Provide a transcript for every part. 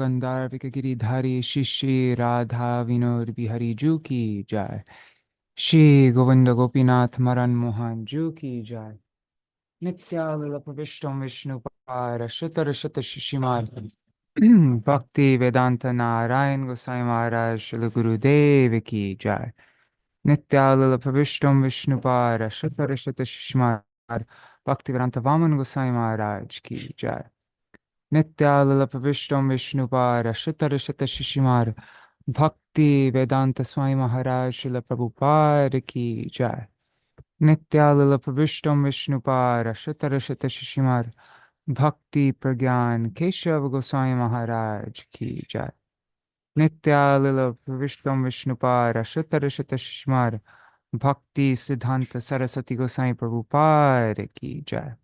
गंधार्विक गिरिधारी श्री श्री राधा विनोद बिहारी जू की जय। श्री गोविंद गोपीनाथ मरन मोहन जू की जय। नित्यानंद विष्णु विष्णु पार शतर शत शिशिमार भक्ति वेदांत नारायण गोसाई महाराज श्री गुरुदेव की जय। नित्यानंद विष्णु विष्णु पार शतर शत शिशिमार भक्ति वेदांत वामन गोसाई महाराज की जय। नित्यालप विष्णु विष्णुपार शतर शत शिशिमार भक्ति वेदांत स्वामी महाराज शिल प्रभुपाद की जय। नित्यालप विष्णु विष्णुपार शतर शत शिशिमार भक्ति प्रज्ञान केशव गोस्वामी महाराज की जय। नित्यालप विष्णु विष्णुपार शतर शत शिशिमार भक्ति सिद्धांत सरस्वती गोसाई प्रभुपाद की जय।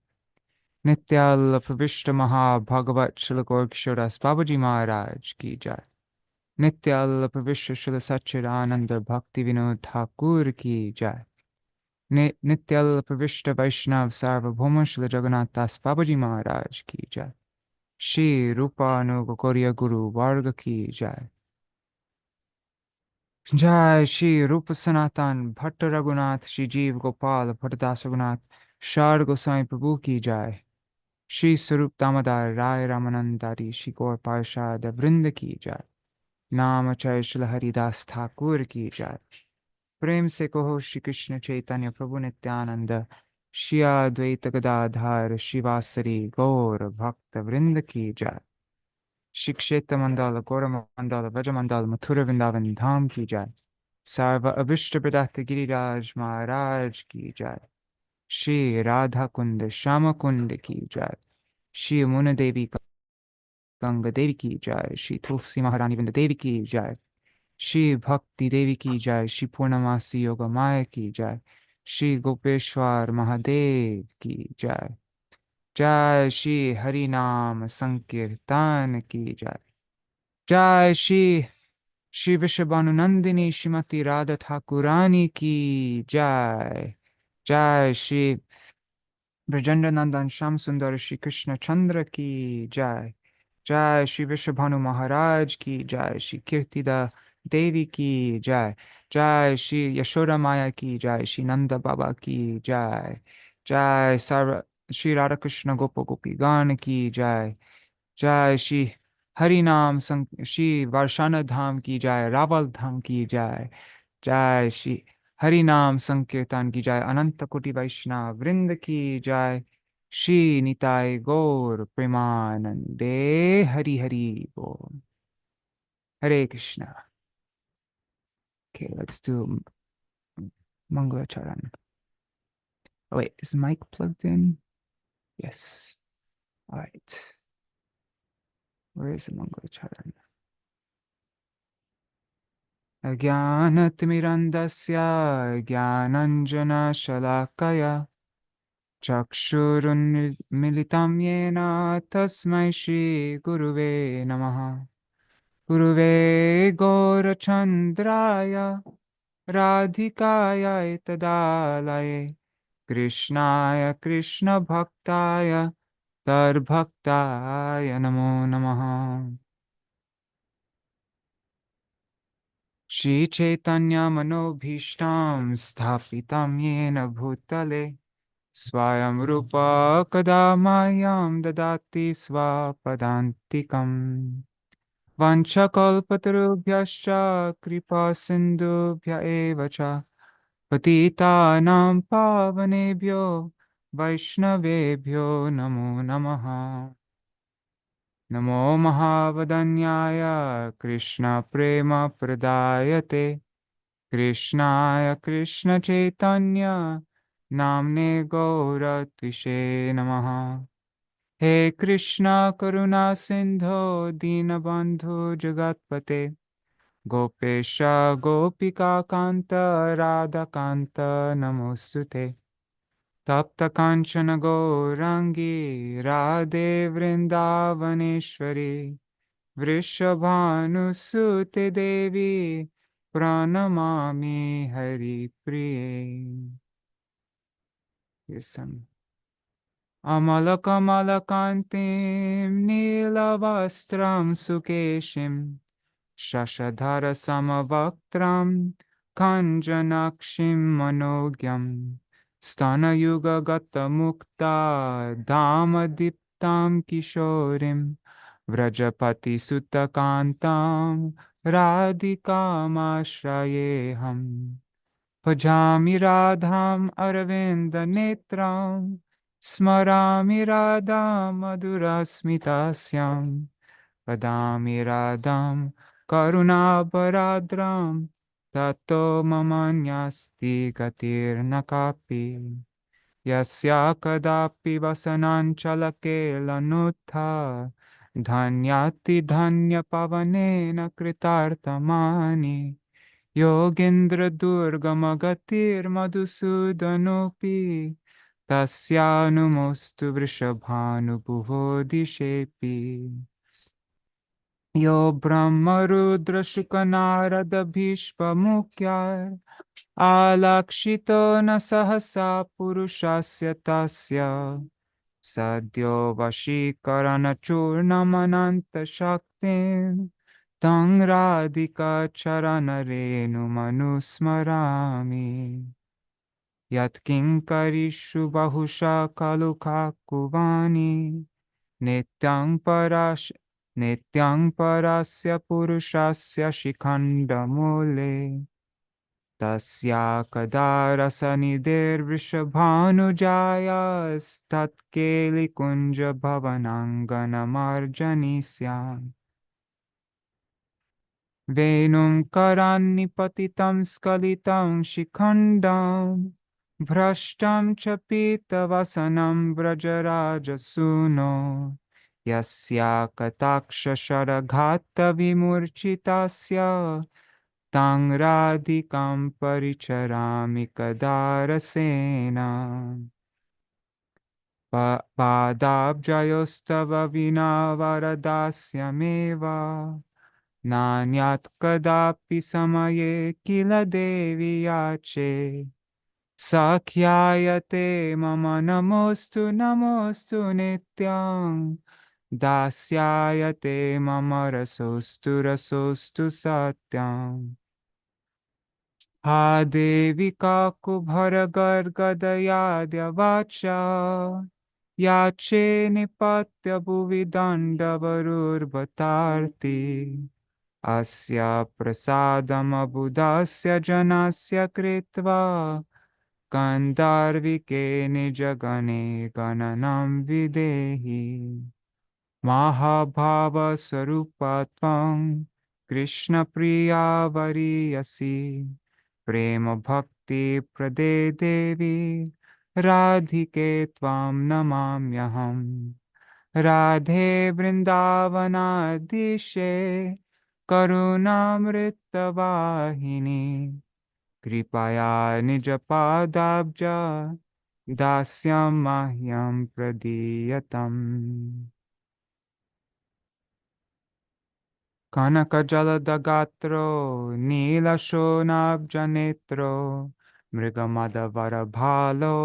नित्यालप विष्णु महाभागवत श्री गौर किशोरदास बाबूजी महाराज की जय। नित्यालप विश्व श्री सच्चिदानंद भक्ति विनोद ठाकुर की जय। नित्यालप विष्णु वैष्णव सार्वभौम श्री जगन्नाथ दास बाबूजी महाराज की जय। श्री रूपानुग गौरिया गुरु वर्ग की जय। जय श्री रूप सनातन भट्ट रघुनाथ श्री जीव गोपाल भट्टदास रघुनाथ शार गोसाई प्रभु की जय। श्री स्वरूप दामोदर राय रामानंदारी श्री गौर पार्षद वृंद की जय। नाम चय श्री हरिदास ठाकुर की जय। प्रेम से कहो श्री कृष्ण चैतन्य प्रभु नित्यानंद श्री अद्वैत गदाधर शिवासरी गौर भक्त वृंद की जय। श्री क्षेत्र मंडल गौर मंडल व्रज मंडल मथुरा वृंदावन धाम की जय। सर्व अभिष्ट प्रदात गिरिराज महाराज की जय। श्री राधा कुंड श्याम कुंड की जय। श्री मुन देवी गंगा देवी की जय। श्री तुलसी महारानी वृंद देवी की जय। श्री भक्ति देवी की जय। श्री पूर्णमासी योग माया की जय। श्री गोपेश्वर महादेव की जय। जय श्री हरि नाम संकीर्तन की जय। जय श्री श्री विश्वभानुनंदिनी श्रीमती राधा ठाकुरानी की जय। जय श्री ब्रजेंद्र नंदन श्याम सुंदर श्री कृष्ण चंद्र की जय। जय श्री विश्वभानु महाराज की जय। श्री कीर्तिदा देवी की जय। जय श्री यशोदा माया की जय। श्री नंद बाबा की जय। जय सर्व श्री राधा कृष्ण गोप गोपी गान की जय। जय श्री हरि नाम श्री वर्षाना धाम की जय। रावल धाम की जय। जय श्री हरि नाम संकीर्तन की जय। अनंत कोटि वैष्णव वृंद की जय। श्री निताय गौर प्रेमानंदे हरि हरि बोल। Hare Krishna. Okay, let's do Mangalacharan. Oh wait, is the mic plugged in? Yes. All right. Where is the Mangalacharan? Ajnanatimirandasya Jnananjana Shalakaya Chakshurunmilitam Yena Tasmai Shri Guruve Namaha. Guruve Gaurachandraya Radhikaya Tadalaye Krishnaya Krishna Bhaktaya Tarbhaktaya Namo Namaha. Shri Chaitanya Manobhishtam Sthapitam Yena Bhutale Swayam Rupa Kadamayam Dadati Swapadantikam Vanchakalpatarubhyascha Kripa Sindhubhya Eva cha Patitanam Pavanebhyo Vaishnavebhyo Namo Namaha. Namo Mahavadanyaya Krishna Prema Pradayate Krishnaya Krishna Chaitanya Namne Gauratvishe Namaha. He Krishna Karuna Sindho Dinabandhu Jagatpate Gopesha Gopika Kanta Radha Kanta Namostute Tapta Kanchana Gaurangi Radhe Vrindavaneshwari Vrishabhanusute Devi Pranamami Hari Priye. Here's some Amalakamalakantem Nilavastram Sukeshim Shashadhara Samavaktram Kanjanakshim Manogyam Stanayuga Gata Mukta Dhamadiptam Kishorim Vrajapati Sutakantam Radhikam Ashrayeham Bhajami Radham Aravinda Netram Smarami Radham Madhurasmitasyam Vadami Radham Karunabharadram Tato Mamanyasti Gatir Nakapi Yasya Kadapi Vasananchalake Lanutha Dhanyati Dhanya Pavanena Kritartamani Yogendra Durgamagatir Madhusudanopi Tasyanumostu Vrishabhanu Buhodishepi Yo Brahma Rudra Shukanarada Bhishpa Mukyar Alakshito na Sahasa Purushasya Tasya Sadyo Vashikarana Churnamananta Shaktim Tang Radhika Charana Renu Manusmarami Yat Kinkarishu Bahusha Kaluka Kuvani Nityang Parasya Purushasya Shikhanda Mule Tasya Kadarasa Nidir Vrishabhanujayas Tatkeli Kunja Bhavanangana Marjanisya Venum Karanni Patitam Skalitam Shikhandam Bhrashtam Chapita Vasanam Vrajaraja Suno Yasya Kataksha Sharagata Vimurchitasya Tang Radhikam Paricharami Kadarasena Padabjayostava Vina Varadasya Meva Nanyat Kadapi Samaye Kila Devi Yache Sakhyayate Mama Namostu Namostu Nityang Dasyayate Mama Rasostu Rasostu Satyam Ha Devika Kubhara Gargadayadya Vacha Yache Nipatya Bhuvidanda Varur Bhatarti Asya Prasadam Abudasya Janasya Kritva Kandarvike Nijagane Gananam Videhi Mahabhava Sarupatvam Krishna Priya Variyasi Prema Bhakti Prade Devi Radhike Tvam Namamyaham Radhe Vrindavanadishe Karunamritavahini Kripaya Nijapadabja Dasyam Mahyam Pradiyatam Kanakajaladagatro Nilashonabjanetro Mrigamadavaravalo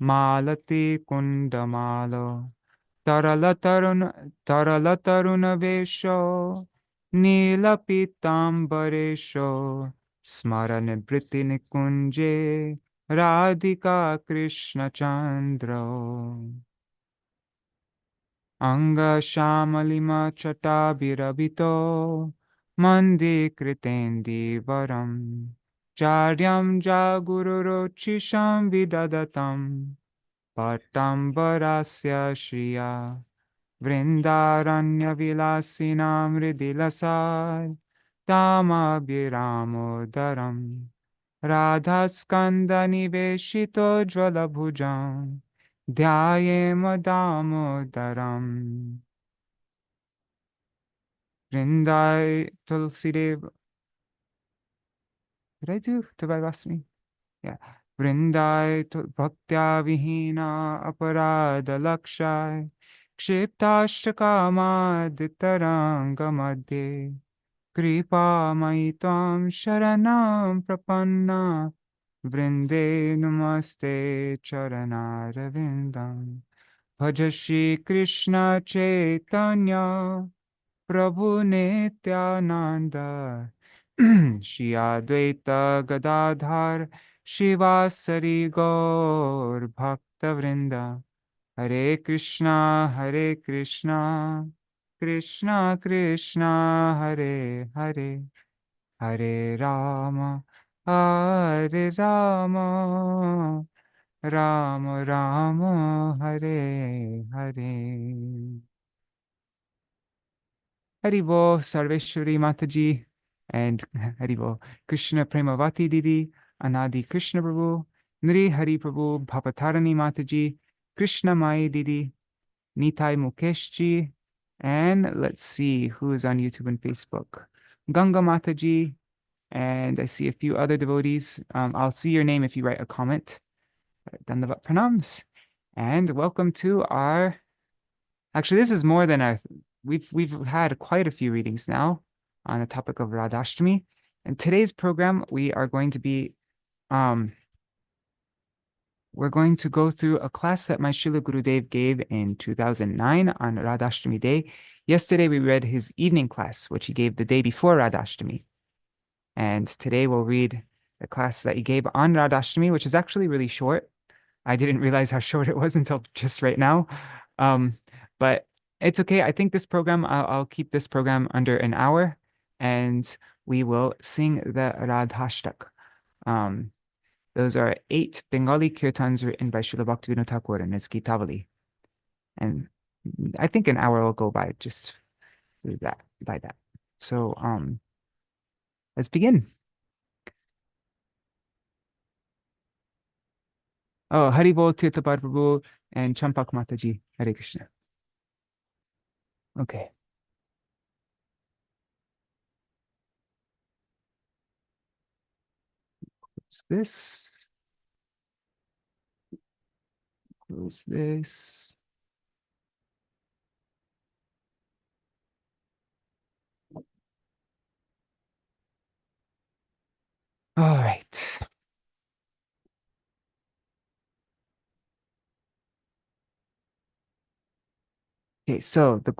Malati Kundamalo Taralataruna Vesho Nilapitambaresho Smarane Briti Nikunje Radhika Krishna Chandra Anga Shamalima Chatabirabito Mandi Kritendi Varam Charyam Jagururochisham Vidadatam Patambarasya Shriya Vrindaranya Vilasinam Ridilasai Tamabhiramodaram Radhaskanda Niveshito Jvalabhujam Dhyayema Damodaram Vrindai Tulsidev. Did I do Tavasmi? Yeah. Vrindai Bhaktya Vihina Aparada Lakshai Kshiptashtakamadhitaranga Madhye Kripa Maitam Sharanam Prapanna Vrinde Namaste Charanarvindam Bhaja Shri Krishna Chaitanya Prabhu Nityananda Shri Advaita Gadadhar Shivasari Gaur Bhaktavrinda Hare Krishna Krishna Krishna Hare Hare Hare Rama Rama Rama Hare Hare. Haribo Sarveshwari Mataji and Haribo Krishna Premavati Didi, Anadi Krishna Prabhu, Nri Hari Prabhu, Bhavatarani Mataji, Krishna Mai Didi, Nitai Mukeshji, and let's see who is on YouTube and Facebook. Ganga Mataji, and I see a few other devotees. I'll see your name if you write a comment. Dandavat Pranams. And welcome to our, actually this is more than a, we've had quite a few readings now on the topic of Rādhāṣṭamī. And today's program, we are going to be, we're going to go through a class that my Srila Gurudev gave in 2009 on Rādhāṣṭamī Day. Yesterday we read his evening class, which he gave the day before Rādhāṣṭamī. And today we'll read the class that he gave on Rādhāṣṭamī, which is actually really short. I didn't realize how short it was until just right now. But it's okay. I think this program, I'll keep this program under an hour, and we will sing the Rādhāṣṭak. Those are 8 Bengali kirtans written by Srila Bhaktivedānta Thakur and his Gītavali. And I think an hour will go by just by that. So let's begin. Oh, Haribol Tirthapad Prabhu and Champak Mataji. Hare Krishna. Okay. Close this. Close this. All right. Okay, so the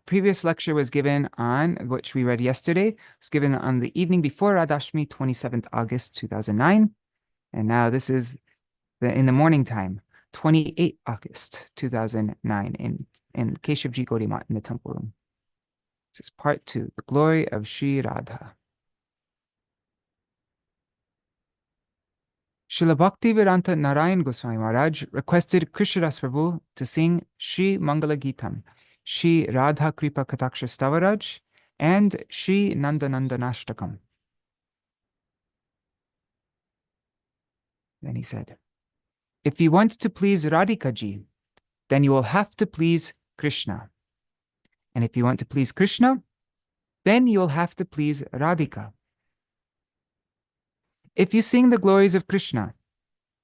previous lecture was given on, which we read yesterday, was given on the evening before Rādhāṣṭamī, 27th August, 2009. And now this is in the morning time, 28th August, 2009, in Keshavji Gaudimat in the temple room. This is part 2, the glory of Śrī Rādhā. Śrīla Bhaktivedānta Nārāyaṇa Gosvāmī Mahārāja requested Krishnadas Prabhu to sing Śrī Mangala Gitam, Śrī Rādhā Kripa Kataksha Stavaraj, and Śrī Nandanandanashtakam. Then he said, if you want to please Radhika ji, then you will have to please Krishna. And if you want to please Krishna, then you will have to please Radhika. If you sing the glories of Krishna,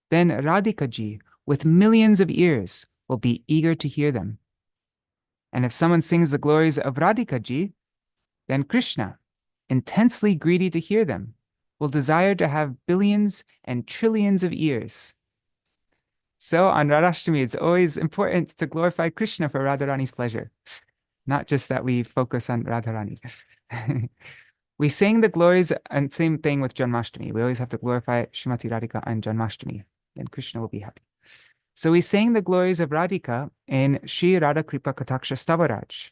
then Radhika ji, with millions of ears, will be eager to hear them. And if someone sings the glories of Radhika ji, then Krishna, intensely greedy to hear them, will desire to have billions and trillions of ears. So on Rādhāṣṭamī, it's always important to glorify Krishna for Radharani's pleasure, not just that we focus on Radharani. We sing the glories, and same thing with Janmashtami. We always have to glorify Srimati Radhika on Janmashtami, then Krishna will be happy. So we sang the glories of Radhika in Śrī Rādhā Kripa Kataksha Stavaraj.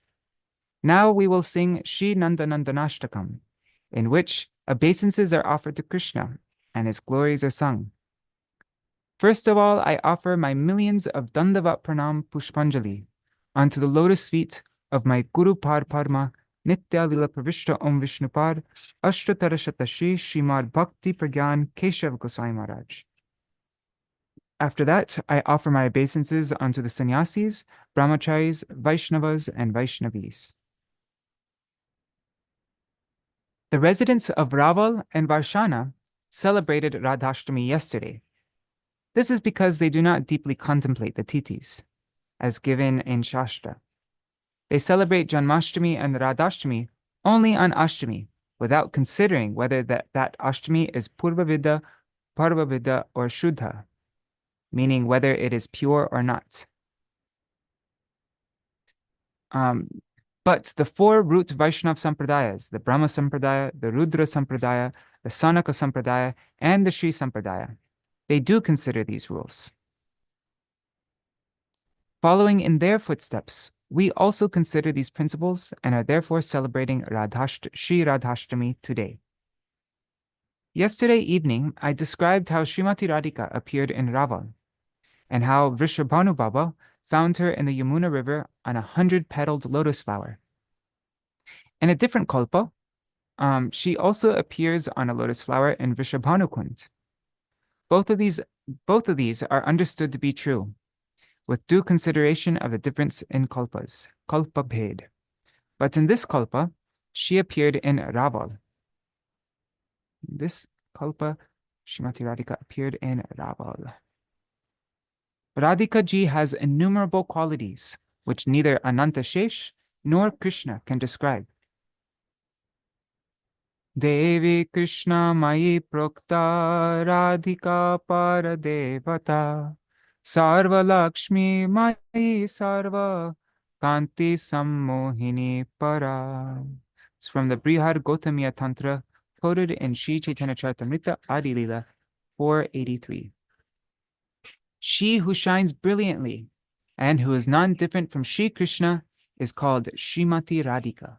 Now we will sing Śrī Nandanandanashtakam, in which obeisances are offered to Krishna and his glories are sung. First of all, I offer my millions of Dandavat Pranam Pushpanjali onto the lotus feet of my Guru Parma Nitya Lila Pravishta Om Vishnupad Ashtatara Shatashi Śrīmad Bhaktivedānta Keshav Gosvāmī Mahārāja. After that, I offer my obeisances unto the sannyasis, brahmacharis, Vaishnavas, and Vaishnavis. The residents of Raval and Varshana celebrated Rādhāṣṭamī yesterday. This is because they do not deeply contemplate the tithis, as given in Shastra. They celebrate Janmashtami and Rādhāṣṭamī only on Ashtami, without considering whether that Ashtami is Purvavidha, Parvavidha, or Shuddha, meaning whether it is pure or not. But the four root Vaishnav Sampradayas, the Brahma Sampradaya, the Rudra Sampradaya, the Sanaka Sampradaya, and the Śrī Sampradaya, they do consider these rules. Following in their footsteps, we also consider these principles and are therefore celebrating Śrī Rādhāṣṭamī today. Yesterday evening, I described how Srimati Radhika appeared in Raval, and how Vrishabhanu Baba found her in the Yamuna River on 100-petaled lotus flower. In a different kalpa, she also appears on a lotus flower in Vrishabhanu Kund. Both of these are understood to be true, with due consideration of the difference in kalpas, kalpa bhed. But in this kalpa, she appeared in Raval. In this kalpa, Srimati Radhika appeared in Raval. Radhika ji has innumerable qualities, which neither Ananta Shesh nor Krishna can describe. Devi Krishna Mayi Prokta Radhika Paradevata Sarva Lakshmi Mayi Sarva Kanti Sammohini Para. It's from the Brihad Gautamiya Tantra, quoted in Śrī Chaitanya Charitamrita Adi Lila 483. She who shines brilliantly and who is non-different from Shri Krishna is called Srimati Radhika.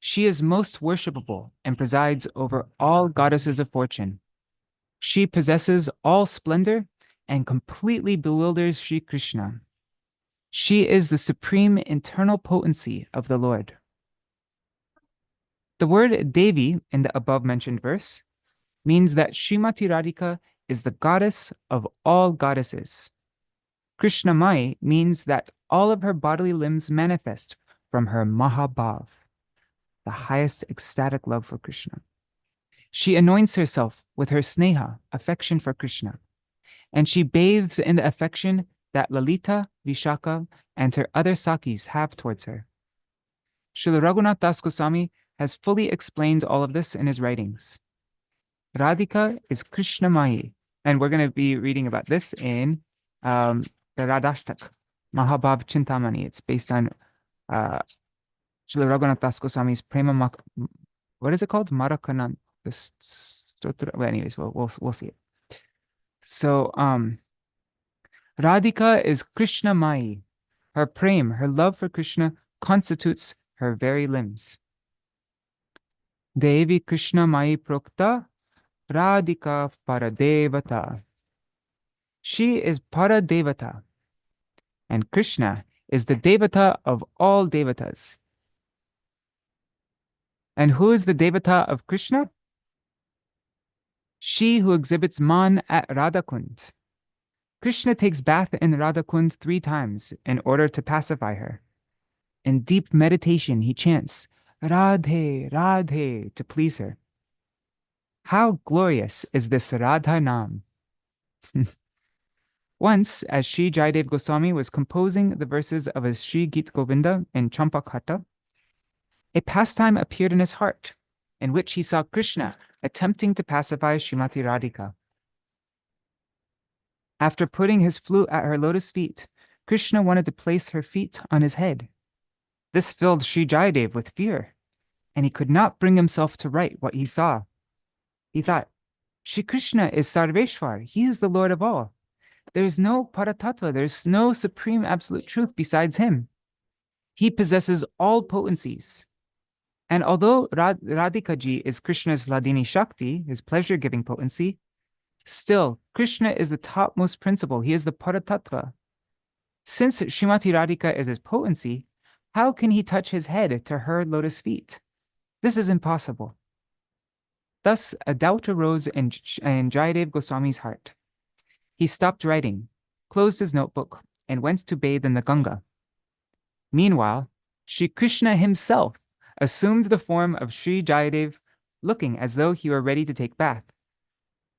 She is most worshipable and presides over all goddesses of fortune. She possesses all splendor and completely bewilders Shri Krishna. She is the supreme internal potency of the Lord. The word Devi in the above-mentioned verse means that Srimati Radhika is the goddess of all goddesses. Krishna Mai means that all of her bodily limbs manifest from her Mahabhav, the highest ecstatic love for Krishna. She anoints herself with her sneha, affection for Krishna, and she bathes in the affection that Lalita, Vishaka, and her other Sakis have towards her. Srila Raghunath Das Goswami has fully explained all of this in his writings. Radhika is Krishna Mai, and we're going to be reading about this in the Radhashtak, Mahabhav Chintamani. It's based on Srila Raghunath Das Goswami's Prema, what is it called? Marakanan. Well, anyways, we'll see it. So, Radhika is Krishna Mai. Her prem, her love for Krishna, constitutes her very limbs. Devi Krishna Mai Prokta Radhika Paradevata. She is Paradevata, and Krishna is the Devata of all Devatas. And who is the Devata of Krishna? She who exhibits man at Radhakund. Krishna takes bath in Radhakund 3 times in order to pacify her. In deep meditation, he chants, Radhe, Radhe, to please her. How glorious is this Radha Nam? Once, as Sri Jayadev Goswami was composing the verses of his Sri Gita Govinda in Champakhatta, a pastime appeared in his heart, in which he saw Krishna attempting to pacify Srimati Radhika. After putting his flute at her lotus feet, Krishna wanted to place her feet on his head. This filled Sri Jayadev with fear, and he could not bring himself to write what he saw. He thought, Shri Krishna is Sarveshwar, he is the Lord of all. There's no Paratattva, there's no supreme absolute truth besides him. He possesses all potencies. And although Radhika ji is Krishna's Hladini Shakti, his pleasure-giving potency, still, Krishna is the topmost principle. He is the Paratattva. Since Srimati Radhika is his potency, how can he touch his head to her lotus feet? This is impossible. Thus, a doubt arose in Jayadev Goswami's heart. He stopped writing, closed his notebook, and went to bathe in the Ganga. Meanwhile, Shri Krishna himself assumed the form of Sri Jayadev, looking as though he were ready to take bath.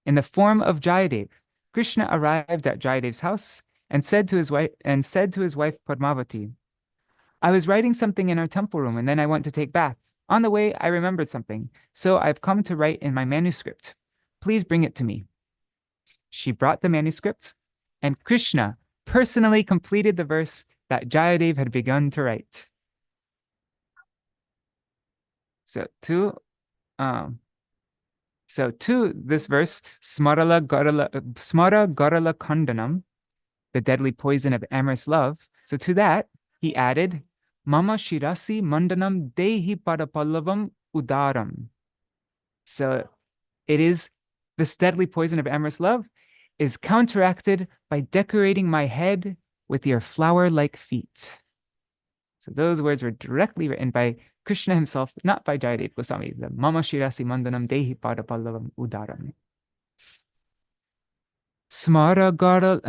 In the form of Jayadev, Krishna arrived at Jayadev's house and said to his wife Padmavati, I was writing something in our temple room and then I went to take bath. On the way, I remembered something, so I've come to write in my manuscript. Please bring it to me. She brought the manuscript, and Krishna personally completed the verse that Jayadev had begun to write. So to this verse, Smara Garala Kandanam, the deadly poison of amorous love. So to that, he added, Mama Shirasi Mandanam Dehi Padapallavam Udaram. So it is this deadly poison of amorous love is counteracted by decorating my head with your flower-like feet. So those words were directly written by Krishna himself, not by Jayadev Goswami. The Mama Shirasi Mandanam Dehi Padapallavam Udaram. Smara Garala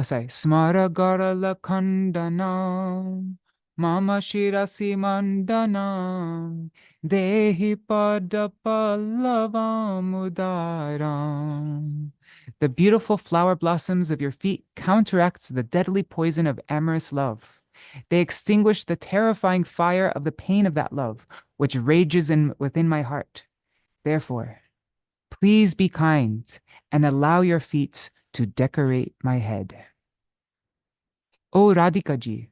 Kandanam Mama Shirasi Mandanam Dehi Padapallavam Udaram. The beautiful flower blossoms of your feet counteract the deadly poison of amorous love. They extinguish the terrifying fire of the pain of that love, which rages within my heart. Therefore, please be kind and allow your feet to decorate my head. O Radhika ji,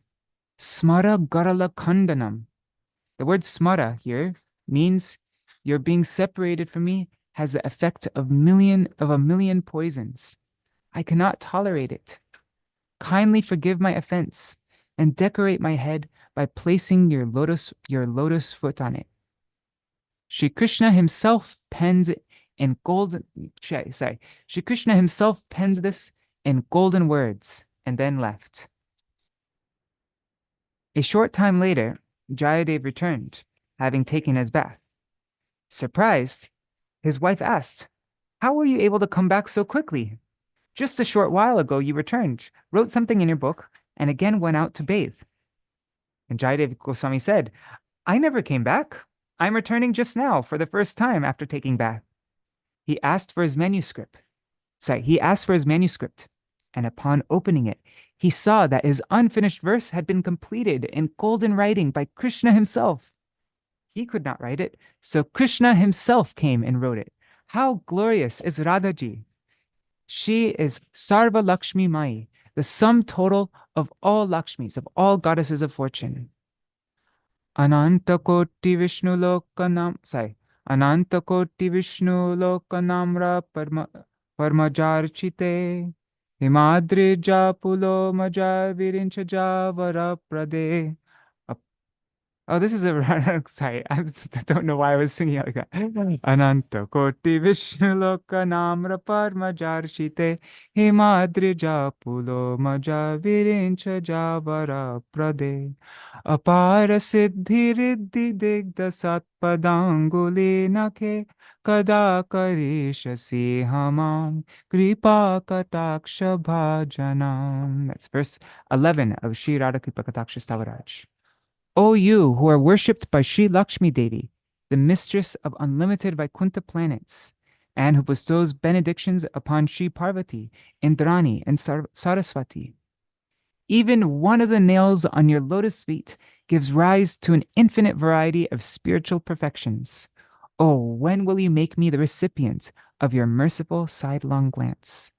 Smara Garala Kandanam. The word smara here means your being separated from me has the effect of a million poisons. I cannot tolerate it. Kindly forgive my offense and decorate my head by placing your lotus foot on it. Shri Krishna himself pens in golden. Shri Krishna himself pens this in golden words and then left. A short time later, Jayadev returned, having taken his bath. Surprised, his wife asked, "How were you able to come back so quickly? Just a short while ago you returned, wrote something in your book, and again went out to bathe." And Jayadev Goswami said, "I never came back. I'm returning just now for the first time after taking bath." He asked for his manuscript, and upon opening it, he saw that his unfinished verse had been completed in golden writing by Krishna himself. He could not write it, so Krishna himself came and wrote it. How glorious is Radhaji! She is Sarva Lakshmi Mai, the sum total of all Lakshmis, of all goddesses of fortune. Ananta Koti Vishnu Lokanamra Parmajarchite Himadrija Pulo Maja Virincha Javara Prade. Oh, this is sorry, I don't know why I was singing like that. Ananta Koti Vishnu Lokanamra Parmajarchite Himadrija Pulo Maja Virincha Javara Prade. Apara Siddhi Riddhi Digda Satpadanguli Nake Kada Karishasi Hamam Kripa Kataksha Bhajanam. That's verse 11 of Śrī Rādhā Kripa Kataksha Stavaraj. O you who are worshipped by Sri Lakshmi Devi, the mistress of unlimited Vaikuntha planets, and who bestows benedictions upon Sri Parvati, Indrani, and Saraswati. Even one of the nails on your lotus feet gives rise to an infinite variety of spiritual perfections. Oh, when will you make me the recipient of your merciful sidelong glance?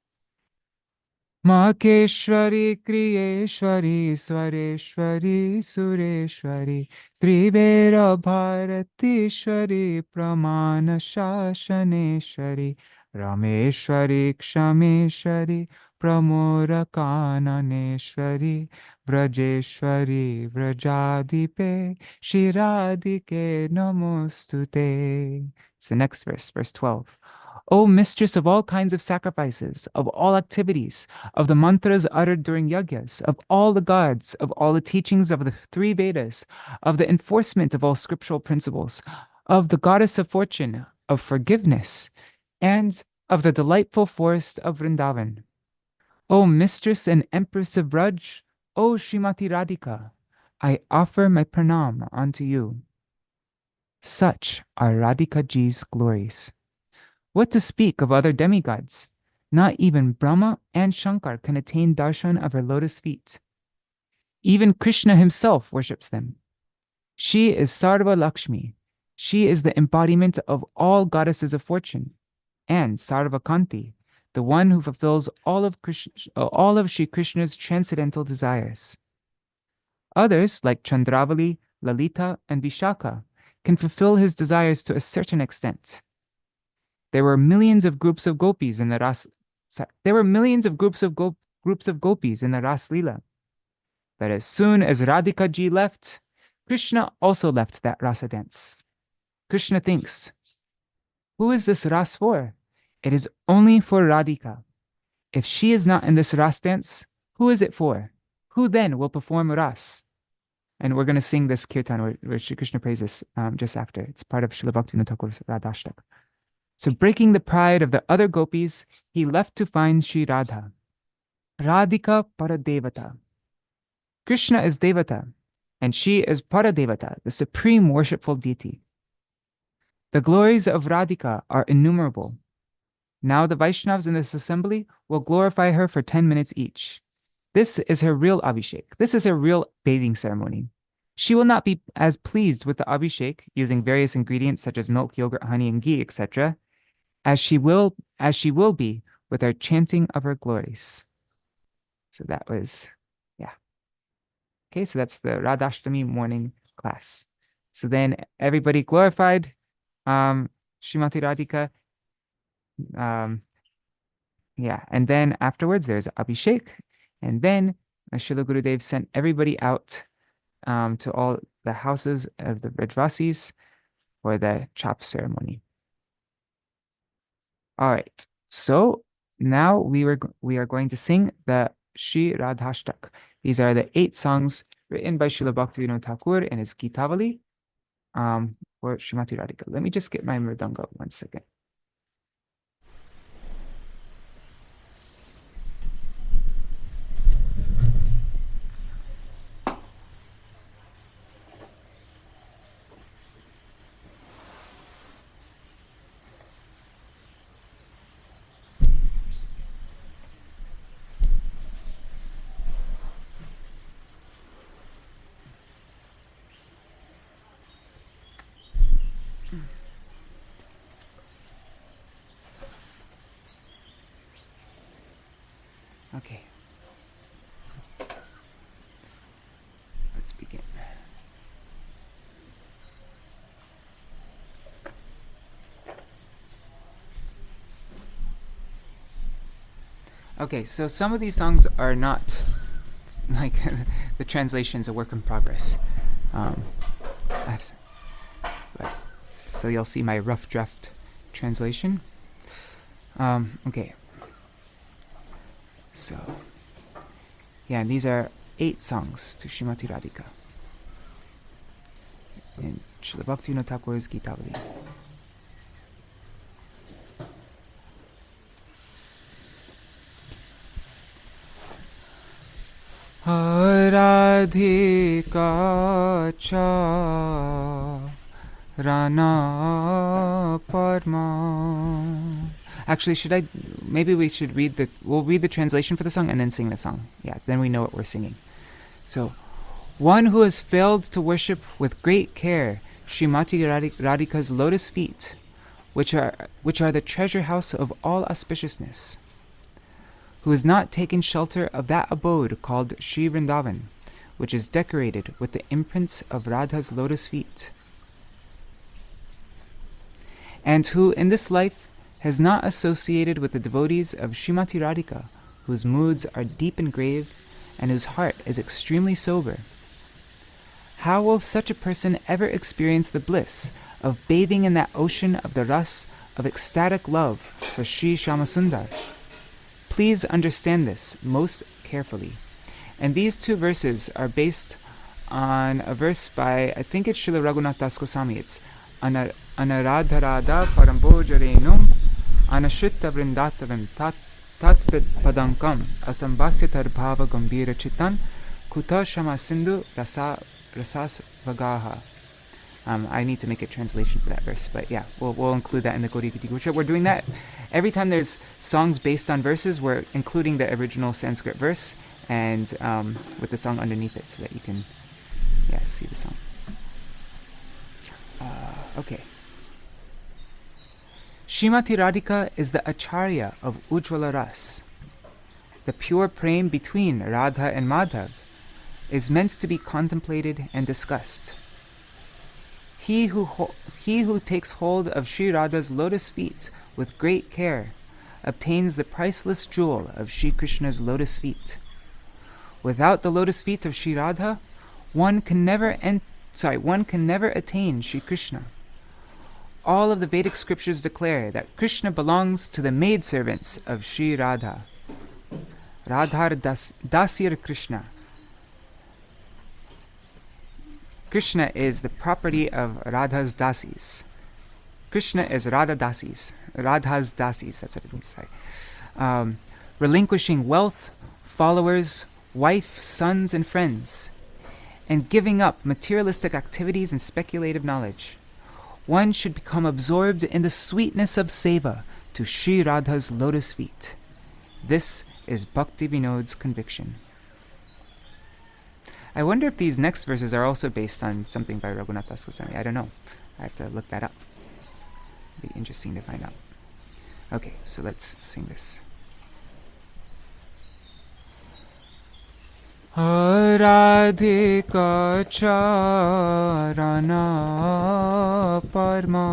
Maheshwari, Kriyeshwari, Swareshwari, Sureshwari, Trivera Bharatishwari, Pramana Shashaneshwari, Rameshwari, Kshameshwari, Pramora Kananeshwari, Brajeshwari, Vrajadipe, Shiradike Namostute. It's the next verse, verse 12. O mistress of all kinds of sacrifices, of all activities, of the mantras uttered during yagyas, of all the gods, of all the teachings of the three Vedas, of the enforcement of all scriptural principles, of the goddess of fortune, of forgiveness, and of the delightful forest of Vrindavan. O mistress and empress of Braj, O Srimati Radhika, I offer my pranam unto you. Such are Radhika Ji's glories. What to speak of other demigods? Not even Brahma and Shankar can attain darshan of her lotus feet. Even Krishna himself worships them. She is Sarva Lakshmi. She is the embodiment of all goddesses of fortune, and Sarva Kanti, the one who fulfills all of Shri Krishna's transcendental desires. Others, like Chandravali, Lalita, and Vishaka, can fulfill his desires to a certain extent. There were millions of groups of gopis in the Ras. There were millions of groups of gopis in the Ras Leela. But as soon as Radhika ji left, Krishna also left that rasa dance. Krishna thinks, who is this ras for? It is only for Radhika. If she is not in this ras dance, who is it for? Who then will perform ras? And we're going to sing this kirtan where Shri Krishna prays this just after. It's part of Śrīla Bhaktivedānta Thakur's Rādhāṣṭamī. So breaking the pride of the other gopis, he left to find Śrī Radha. Radhika Paradevata. Krishna is Devata, and she is Paradevata, the supreme worshipful deity. The glories of Radhika are innumerable. Now the Vaishnavas in this assembly will glorify her for 10 minutes each. This is her real Abhishek. This is her real bathing ceremony. She will not be as pleased with the Abhishek, using various ingredients such as milk, yogurt, honey, and ghee, etc., as she will be with our chanting of her glories. So that was, yeah. Okay, so that's the Rādhāṣṭamī morning class. So then everybody glorified Srimati Radhika. Yeah, and then afterwards there's Abhishek, and then Srila Gurudev sent everybody out to all the houses of the Vrajvasis for the chop ceremony. All right, so now we are going to sing the Śrī Rādhāṣṭamī. These are the 8 songs written by Śrīla Bhaktivedānta Thakur in his Gītavali for Srimati Radhika. Let me just get my mridanga 1 second. Okay. Let's begin. Okay, so some of these songs are not, like, the translation's a work in progress. So you'll see my rough draft translation. Okay. So, yeah, these are 8 songs to Srimati Radhika in Śrīla Bhaktivedānta Thakur's Gītavali. Radhika cha Rana Parma. Actually, maybe we should we'll read the translation for the song and then sing the song. Yeah, then we know what we're singing. So, one who has failed to worship with great care Srimati Radhika's lotus feet, which are the treasure house of all auspiciousness, who has not taken shelter of that abode called Sri Vrindavan, which is decorated with the imprints of Radha's lotus feet, and who in this life has not associated with the devotees of Srimati Radhika, whose moods are deep and grave, and whose heart is extremely sober. How will such a person ever experience the bliss of bathing in that ocean of the ras of ecstatic love for Sri Shyamasundar? Please understand this most carefully. And these 2 verses are based on a verse by, I think it's Srila Raghunath Das Goswami. It's Anaradharada Parambojarenum Anashritta Vrindatavim Tatpit Padankam Asambhasya Tarbhava Gambhira Chitan Kuta Shama Sindhu Rasas Vagaha. I need to make a translation for that verse, but yeah, we'll include that in the Gauriya Gita. We're doing that every time there's songs based on verses. We're including the original Sanskrit verse and with the song underneath it, so that you can see the song. Okay. Srimati Radhika is the Acharya of Ujjvala Ras. The pure prem between Radha and Madhav is meant to be contemplated and discussed. he who takes hold of Śrī Radha's lotus feet with great care obtains the priceless jewel of Śrī Krishna's lotus feet. Without the lotus feet of Śrī Radha, one can never attain Śrī Krishna. All of the Vedic scriptures declare that Krishna belongs to the maidservants of Śrī Radha. Radhar Dasir Krishna. Krishna is the property of Radha's dasis. Krishna is Radha's dasis, that's what it means to say. Relinquishing wealth, followers, wife, sons, and friends, and giving up materialistic activities and speculative knowledge. One should become absorbed in the sweetness of seva to Śrī Radha's lotus feet. This is Bhakti Vinod's conviction. I wonder if these next verses are also based on something by Raghunath Das Goswami. I don't know. I have to look that up. It'd be interesting to find out. Okay, so let's sing this. Radhika Charana Parma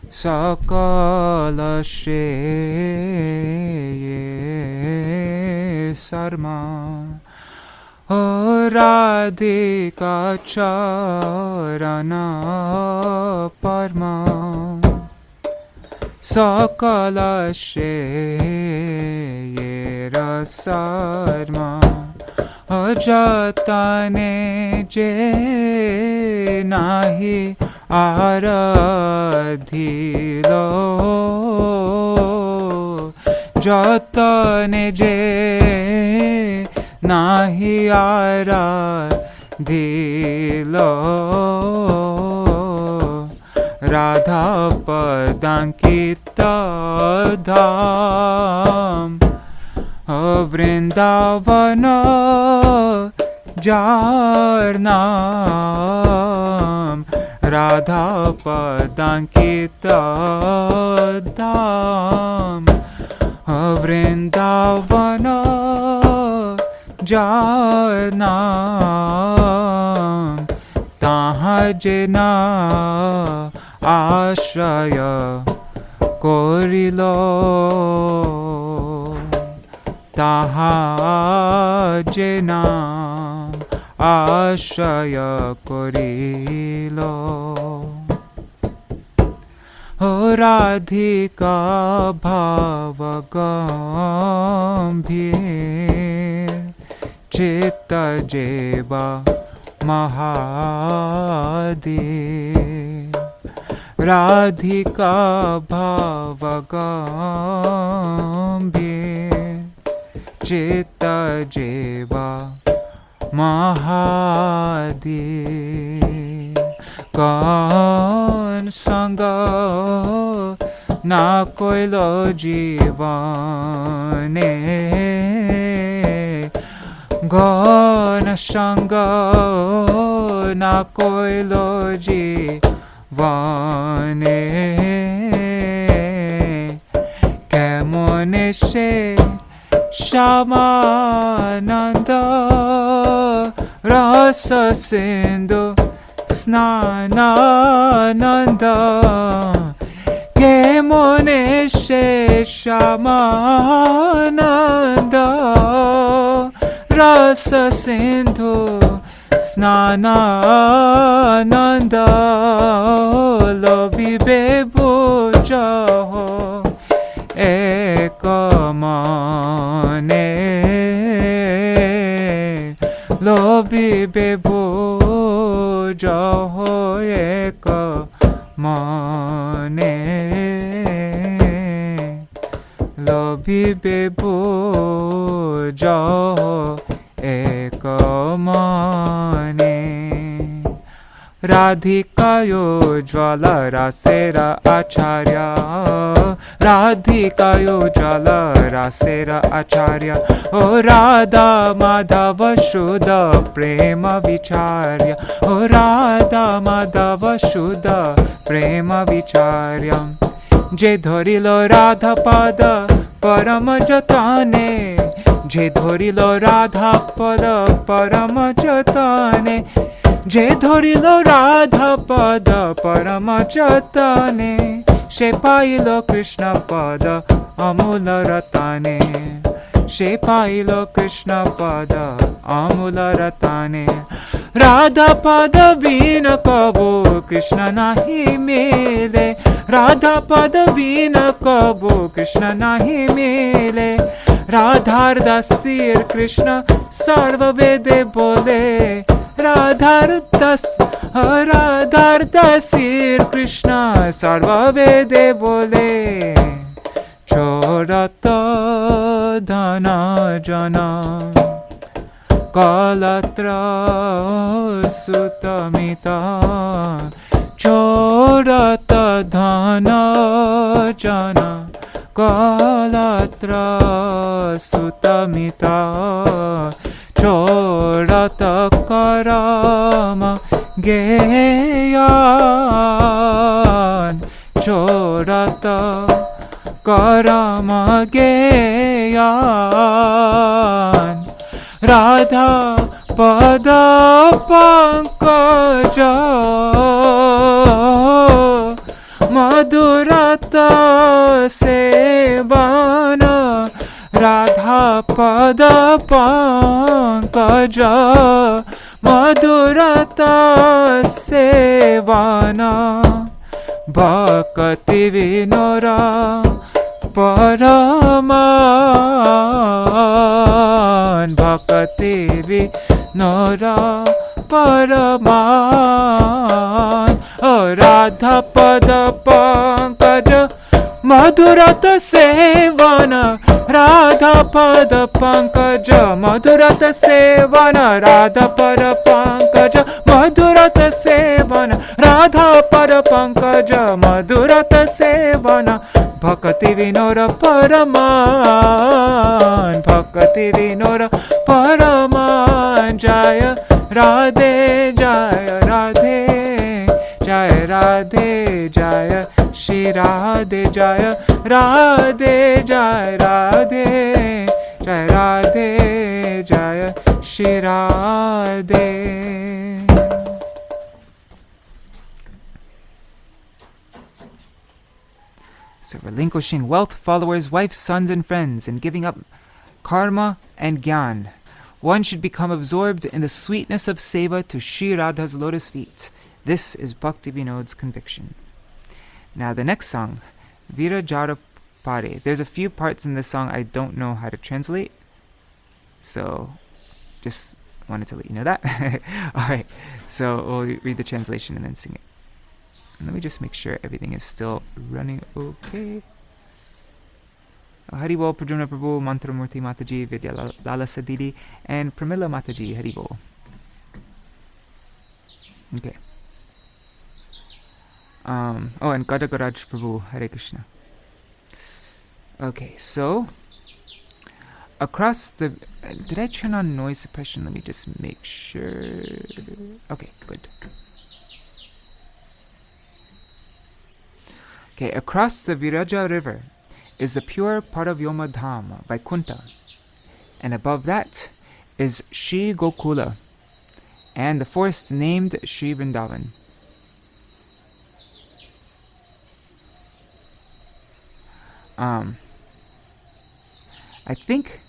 Sakala Sheye Sarma Radhika Charana Parma Sakala Sheyera Sarma Ajatane Je Nahi Aradhilo Jatane Je Nahi Aradhilo Radha Padankita Dham Vrindavana Jarnam Radha Padankita Dham Vrindavana Jarnam Tahajna Ashraya Korilo Tahajena Ashraya Korilo Radhika Bhavagambhir Chitta Jeva Mahadev Radhika Bhavagambhir Chitta Jeva Mahadev Kaun Sanga Na Koilo Jivane Gana Sanga Na Koilo Jivane Kemone Se Shamananda Rasa Sindhu Snanananda Kemone Se Shamananda Rasa Sindhu Snanananda Lobi Bebo Jaho Ekamane Lobi Bebo Jaho Ekamane Lobi Bebo Jaho Ekamane Radhikayo Jvala Rasera Acharya Radhikayo Jvala Rasera Acharya O Radha Madhava Shuddha Prema Vicharya O Radha Madhava Shuddha Prema Vicharya Je Dhorilo Radha Pada Parama Jatane যে ধরিল রাধা পদ পরম যতনে, যে ধরিল রাধা পদ পরম যতনে, সে পাইল কৃষ্ণ পদ অমূল রতনে, সে পাইল কৃষ্ণ পদ অমূল রতনে। রাধা পদ বিন কবু কৃষ্ণ নাহি মিলে, রাধা পদ বিন কবু কৃষ্ণ নাহি মিলে। রাধার দাসীর কৃষ্ণ সর্ববেদে বলে, রাধার দাসীর কৃষ্ণ সর্ববেদে বলে। চোরত ধন জন কলত্র সুতমিতা, চোরত ধন জন কলত্র সুতমিতা, চোরত করম গেয়ান, চোরত করম গেয়ান। রাধা পদ পঙ্কজ মধুরত সেবন, রাধা পদ পঙ্কজ মধুরত সেবন। ভক্তি বিনোরা পরমান, ভক্তি বিনোরা পরমান। ও রাধা পদ পঙ্কজ মধুরত সেবন, রাধা পদ পঙ্কজ মধুরত সেবন, রাধা পদ পঙ্কজ মধুরত সেবন, রাধা পদ পঙ্কজ মধুরত সেবন। ভক্তি বিনোর পরমান, ভক্তি বিনোর পরমান। জয় রাধে জয় রাধে, জয় রাধে জয় শ্রী রাধে, জয় রাধে জয় রাধে, জয় রাধে জয় Shri Radhe. So relinquishing wealth, followers, wives, sons, and friends, and giving up karma and gyan, one should become absorbed in the sweetness of seva to Śrī Radha's lotus feet. This is Bhaktivedānta's conviction. Now the next song, Vira Jara Pare. There's a few parts in this song I don't know how to translate, so just wanted to let you know that. Alright, so we'll read the translation and then sing it. Let me just make sure everything is still running okay. Hari Bol, Pradyumna Prabhu, Mantramurti Mataji, Vidya Lala Sadidi, and Pramila Mataji. Hari Bol. Okay. Oh, and Gadagaraj Prabhu. Hare Krishna. Okay, so across the... did I turn on noise suppression? Let me just make sure. Okay, good. Okay, across the Viraja river is the pure Paravyomadham Dham, Vaikuntha, and above that is Shri Gokula, and the forest named Shri Vrindavan. I think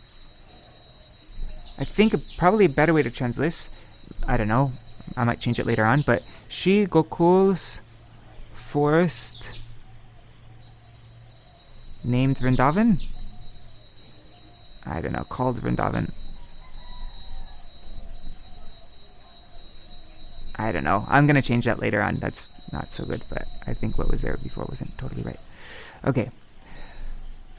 probably a better way to translate this, I don't know, I might change it later on, but Shri Gokul's forest named Vrindavan? I don't know, called Vrindavan. I don't know. I'm going to change that later on. That's not so good, but I think what was there before wasn't totally right. Okay.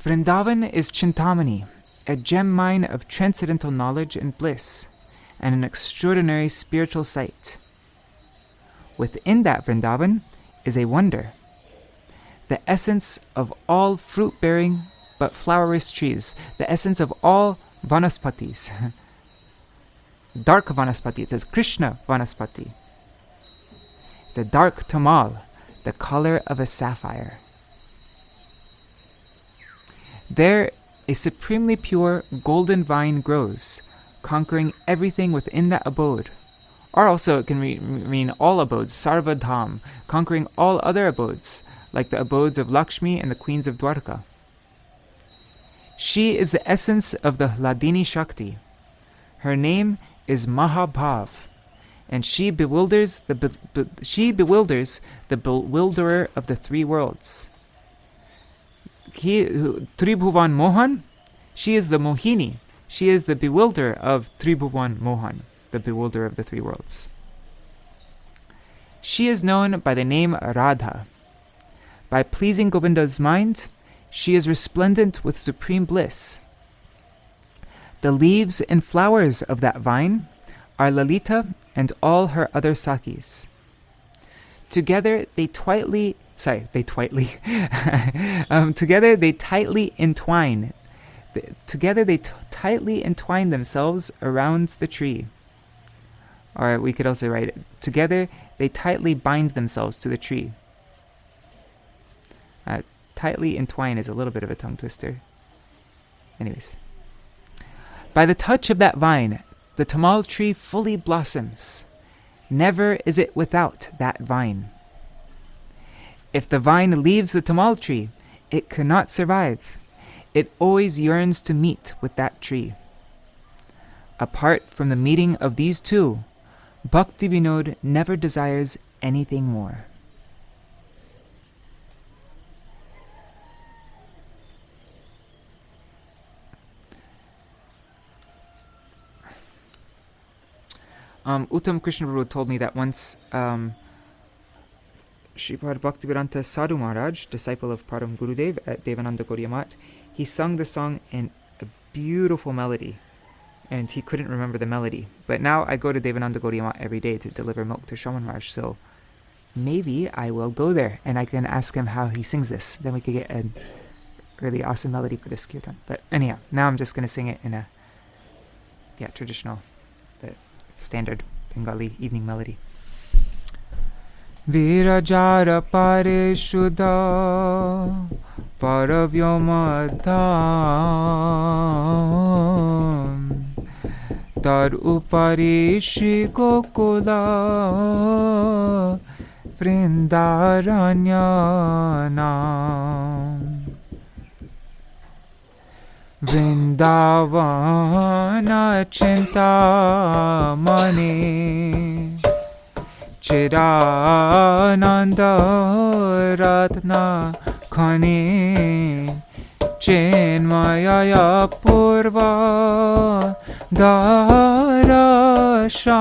Vrindavan is Chintamani, a gem mine of transcendental knowledge and bliss, and an extraordinary spiritual sight. Within that Vrindavan is a wonder, the essence of all fruit-bearing but flowerless trees, the essence of all vanaspatis. Dark vanaspati, it says Krishna vanaspati. It's a dark tamal, the color of a sapphire. There a supremely pure golden vine grows, conquering everything within that abode. Or also it can mean all abodes, Sarva Dham, conquering all other abodes, like the abodes of Lakshmi and the queens of Dwarka. She is the essence of the Hladini Shakti. Her name is Mahabhav, and she bewilders the bewilderer of the three worlds. Tribhuvan Mohan, she is the Mohini. She is the bewilderer of Tribhuvan Mohan, the bewilderer of the three worlds. She is known by the name Radha. By pleasing Govinda's mind, she is resplendent with supreme bliss. The leaves and flowers of that vine are Lalita and all her other Sakis. Together they tightly entwine. Together they tightly entwine themselves around the tree. Or we could also write it, together they tightly bind themselves to the tree. Tightly entwine is a little bit of a tongue twister. Anyways. By the touch of that vine, the tamal tree fully blossoms. Never is it without that vine. If the vine leaves the tamal tree, it cannot survive. It always yearns to meet with that tree. Apart from the meeting of these two, Bhakti Vinod never desires anything more. Uttam Krishna Prabhu told me that once Śrīpad Bhaktivedānta Sadhu Maharaj, disciple of Param Gurudev at Devananda Gaudiya Math, he sung the song in a beautiful melody, and he couldn't remember the melody. But now I go to Devananda Gaudiya Math every day to deliver milk to Shravan Maharaj, so maybe I will go there and I can ask him how he sings this. Then we could get a really awesome melody for this kirtan. But anyhow, now I'm just going to sing it in a traditional, standard Bengali evening melody. Virajara pare shuddha paravyamadham tar upari shri gokula vrindaranyanam Vrindavana Chintamani Chirananda Ratna Khani Chinmayaya Purva Darashan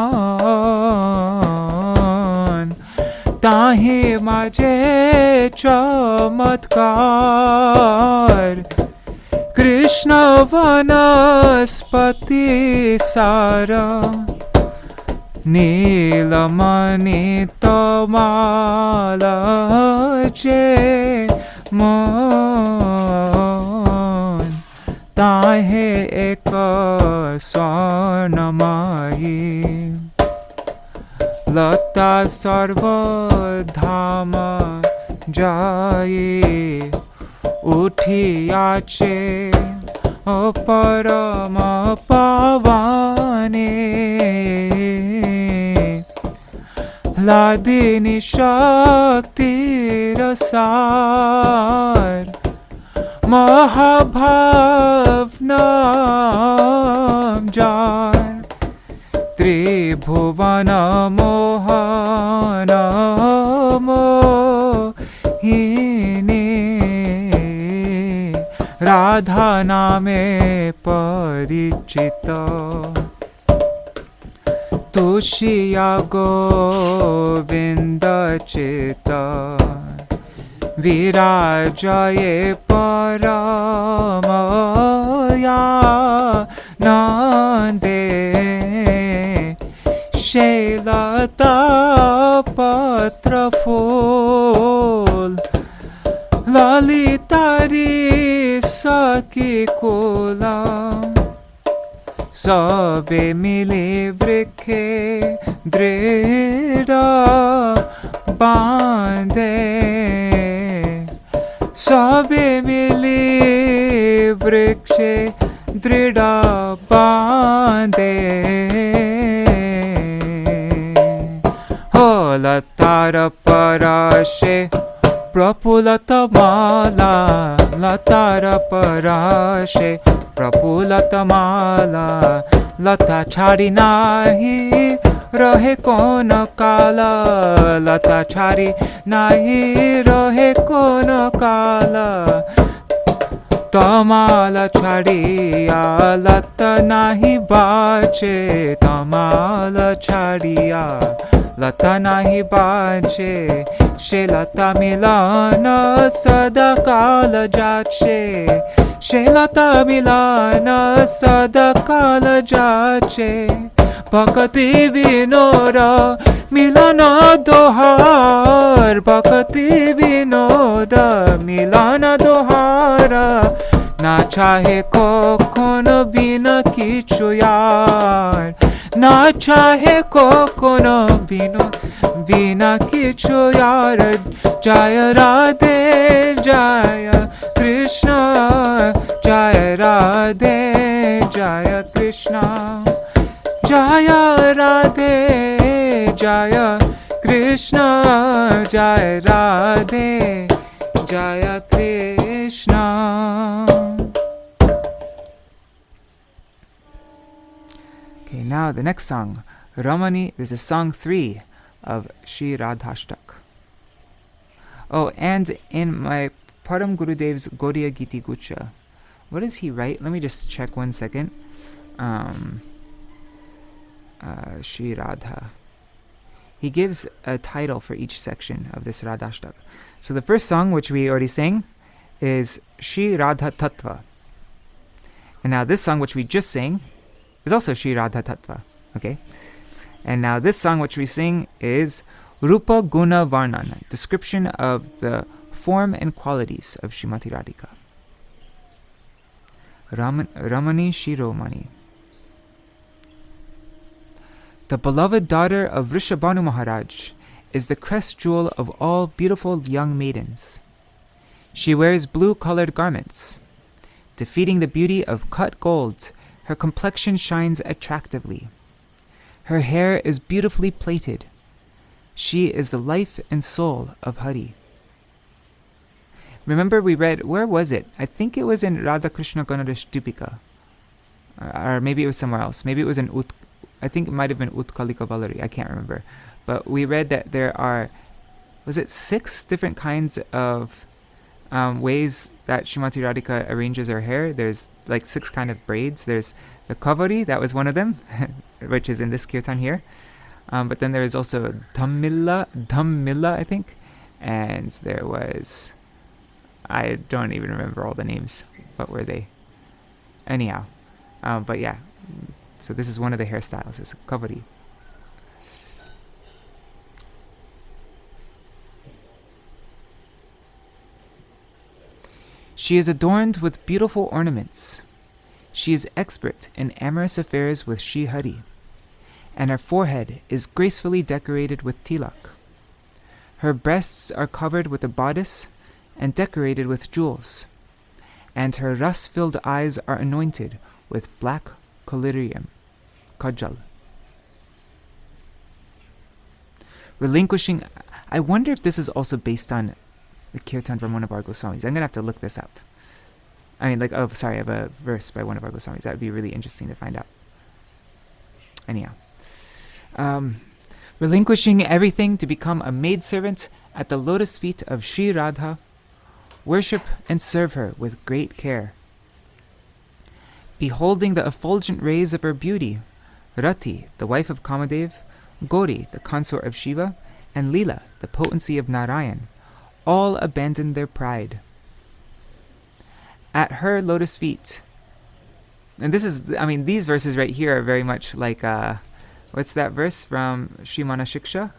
Tahi Maje Chamatkar Krishna Vanaspati Sara Nilamani Tamala Je Mon Tahe Eka Swarnamayi Lata Sarva Dhama Jaye Uthiyache Parama Pavane Ladini Shakti Rasar Mahabhavnam Jar Tribhuvana Mohana Mohini Radha Name Parichita Tushiya Govinda Chita Virajaye Paramaya Nande Shailata Patra Phul Lalitari Saki Kula Sabe Mili Vrikhe Drida Bande Sabe Mili Vrikshe dridha bande. Ho latara parashe prapulata mala, latara parashe prapulata mala, lata chari nahi rahe kono kala, lata chari nahi rahe kono kala. Tamala chariya lata nahi bache, tamala chariya lata nahi bache. She lata milana sada kala jache, she lata milana sada kala jache. Bhakti vinoda milana dohar, bhakti vinoda milana dohara. Na chahe kokono bina kichu yaar, na chahe kokono bina kichu yaar. Jaya Radhe Jaya Krishna, Jaya Radhe Jaya Krishna, Jaya Radhe Jaya Krishna, Jaya Radhe Jaya Krishna. Okay, now the next song, Ramani. This is song 3 of Śrī Rādhāṣṭamī. Oh, and in my Param Gurudev's Gaudiya Giti Gucha, what does he write? Let me just check 1 second. Śrī Radha. He gives a title for each section of this Rādhāṣṭamī. So the first song, which we already sang, is Śrī Radha Tattva. And now this song, which we just sang, is also Śrī Radha Tattva. Okay? And now this song, which we sing, is Rupa Guna Varnana, description of the form and qualities of Srimati Radhika. Ramani Shiromani. The beloved daughter of Rishabhanu Mahārāja is the crest jewel of all beautiful young maidens. She wears blue-colored garments. Defeating the beauty of cut gold, her complexion shines attractively. Her hair is beautifully plaited. She is the life and soul of Hari. Remember we read, where was it? I think it was in Radha Krishna Ganadashtipika. Or maybe it was somewhere else. Maybe it was in I think it might have been Utkalika Valari. I can't remember. But we read that there are, was it 6 different kinds of ways that Srimati Radhika arranges her hair? There's like 6 kind of braids. There's the kavari, that was one of them, which is in this kirtan here. But then there is also dhammila, I think. And there was, I don't even remember all the names. What were they? Anyhow. But yeah. So this is one of the hairstyles. It's a kavari. She is adorned with beautiful ornaments. She is expert in amorous affairs with Sri Hari, and her forehead is gracefully decorated with tilak. Her breasts are covered with a bodice and decorated with jewels, and her rus-filled eyes are anointed with black collyrium, kajal. Relinquishing, I wonder if this is also based on the kirtan from one of our Goswamis. I'm going to have to look this up. I mean, of a verse by one of our Goswamis. That would be really interesting to find out. Anyhow. Relinquishing everything to become a maidservant at the lotus feet of Śrī Radha, worship and serve her with great care. Beholding the effulgent rays of her beauty, Rati, the wife of Kamadev, Gauri, the consort of Shiva, and Leela, the potency of Narayan, all abandoned their pride. At her lotus feet, and this is, these verses right here are very much like, what's that verse from Shrimana Shiksha?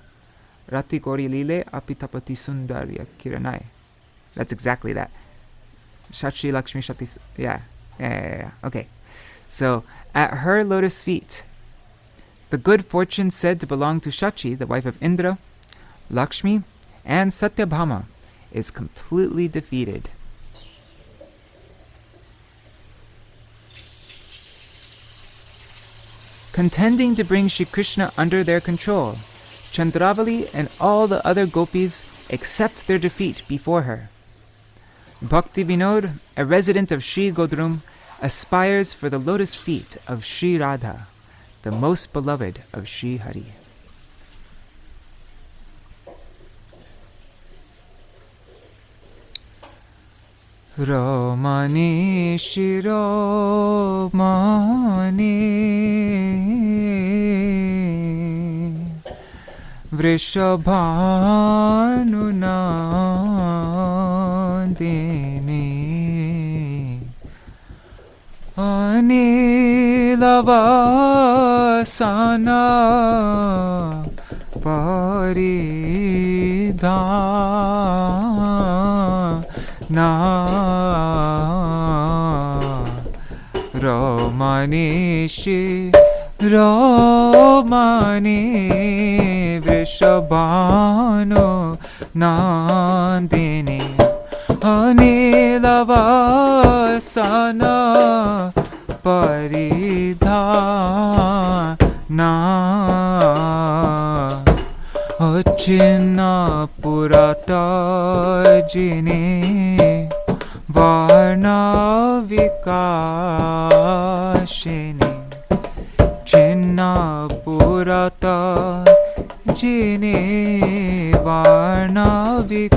Rati Gauri Lile Apitapati Sundarya Kiranai. That's exactly that. Shachi Lakshmi Shati. Yeah. Okay. So, at her lotus feet, the good fortune said to belong to Shachi, the wife of Indra, Lakshmi, and Satyabhama, is completely defeated. contending to bring Shri Krishna under their control. Chandravali and all the other gopis accept their defeat before her. Bhakti Vinod, a resident of Shri Godrum, aspires for the lotus feet of Śrī Rādhā, the most beloved of Śrī Hari. Romani Shiromani Vrishabhanunandini Anilavasana paridhana Romani Shiromani Vrishabhanu Nandini Anilavasana paridhana Achinna purata jini varna vikashini Chinna purata jini varna vikashini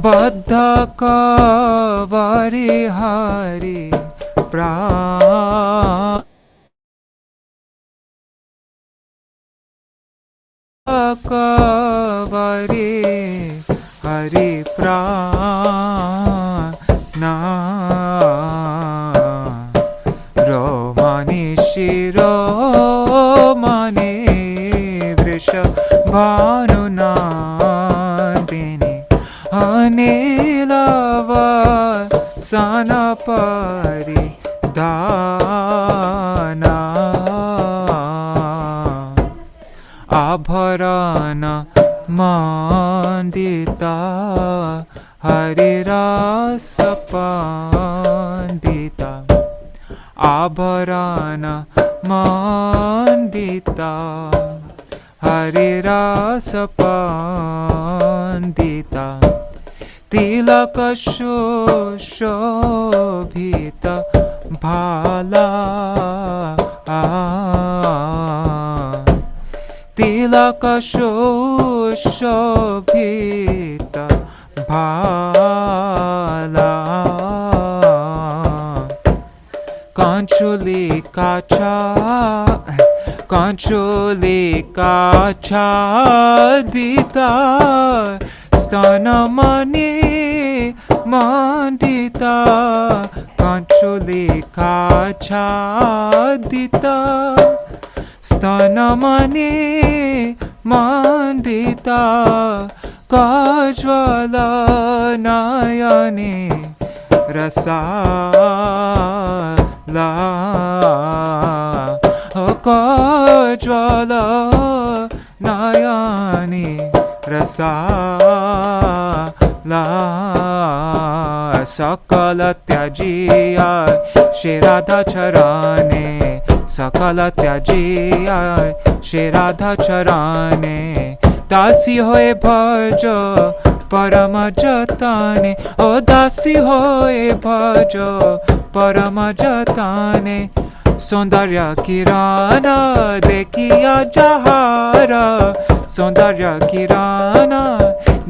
Baddha kavari hari pra kavari hari prana Romani Shiromani Vrishabhanunandini Anilavasana paridhana Abharana mandita harirasa pandita Abharana mandita harirasa pandita Tilaka shobhita bhala Tilaka shobhita bhala Kanchulika chadita Stanamani mandita Kanchulika chadita Stanamani mandita Kajvala nayani rasala Kajvala nayani rasala Sakala tyajiya Śrī Rādhāṣṭamī Sakala tyajiya Śrī Rādhāṣṭamī Dasi hoye bhajo paramajatane O dasi hoye bhajo paramajatane Saundarya kirana dekhiya jahara Saundarya kirana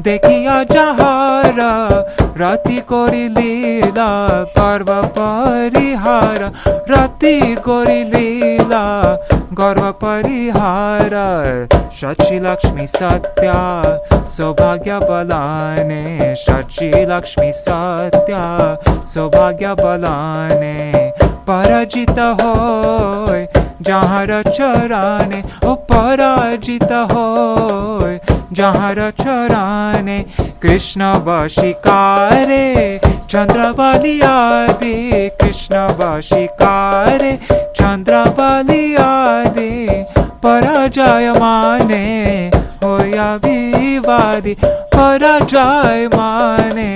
dekhiya jahara Rati kori leela garva parihara Rati kori leela garva parihara Shri Lakshmi Satya Saubhagya Balane Shri Lakshmi Satya Saubhagya Balane Parajita hoy jahara charane O parajita hoy jahara charane Krishna vashikare Chandravali adi Krishna vashikare Chandravali adi Parajayamane hoya vivadi Parajayamane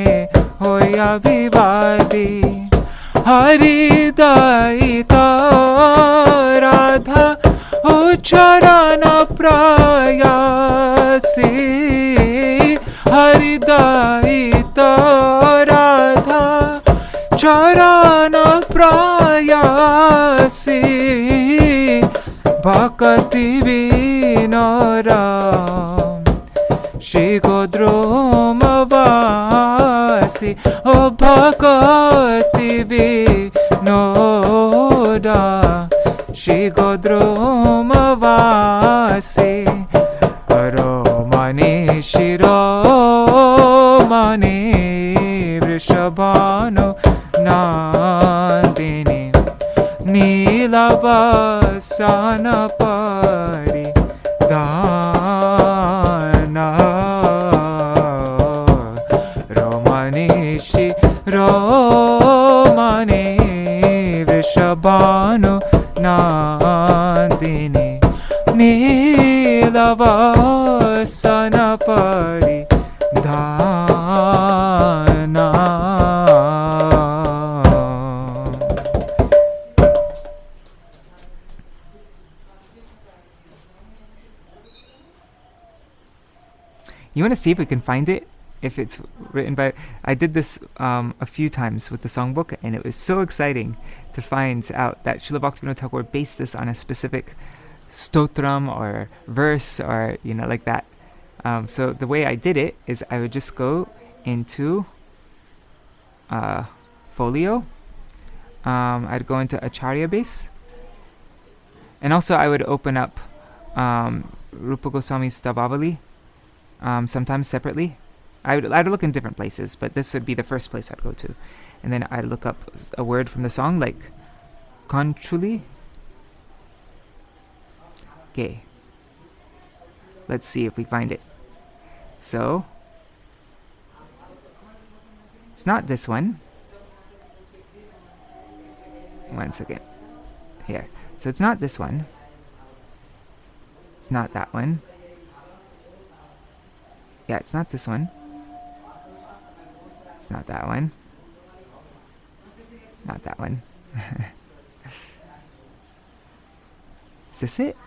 hoya vivadi हरिदयिता Radha चरण प्रयासी हरिदयिता राधा चरण प्रयासी भक्ति Vinora Shri गोद्रोमवासी ओ भक्ति Vinora Shri गोद्रोमवासी रोमणि Shiromani Vrishabhanu Nandini नीलवसन परिधाना रोमणि Shiromani Vrishabhanu Nandini नीलवसन परिधाना. You want to see if we can find it? If it's written by... I did this a few times with the songbook, and it was so exciting to find out that Srila Bhaktivedānta Thakur based this on a specific stotram or verse or, like that. So the way I did it is I would just go into folio. I'd go into Acharya base. And also I would open up Rupa Goswami's Stavavali, sometimes separately. I'd look in different places, but this would be the first place I'd go to. And then I'd look up a word from the song, like Kanchuli. Okay. Let's see if we find it. So, it's not this one. One second. Here. So it's not this one. It's not that one. Yeah, it's not this one. It's not that one. Not that one. Is this it?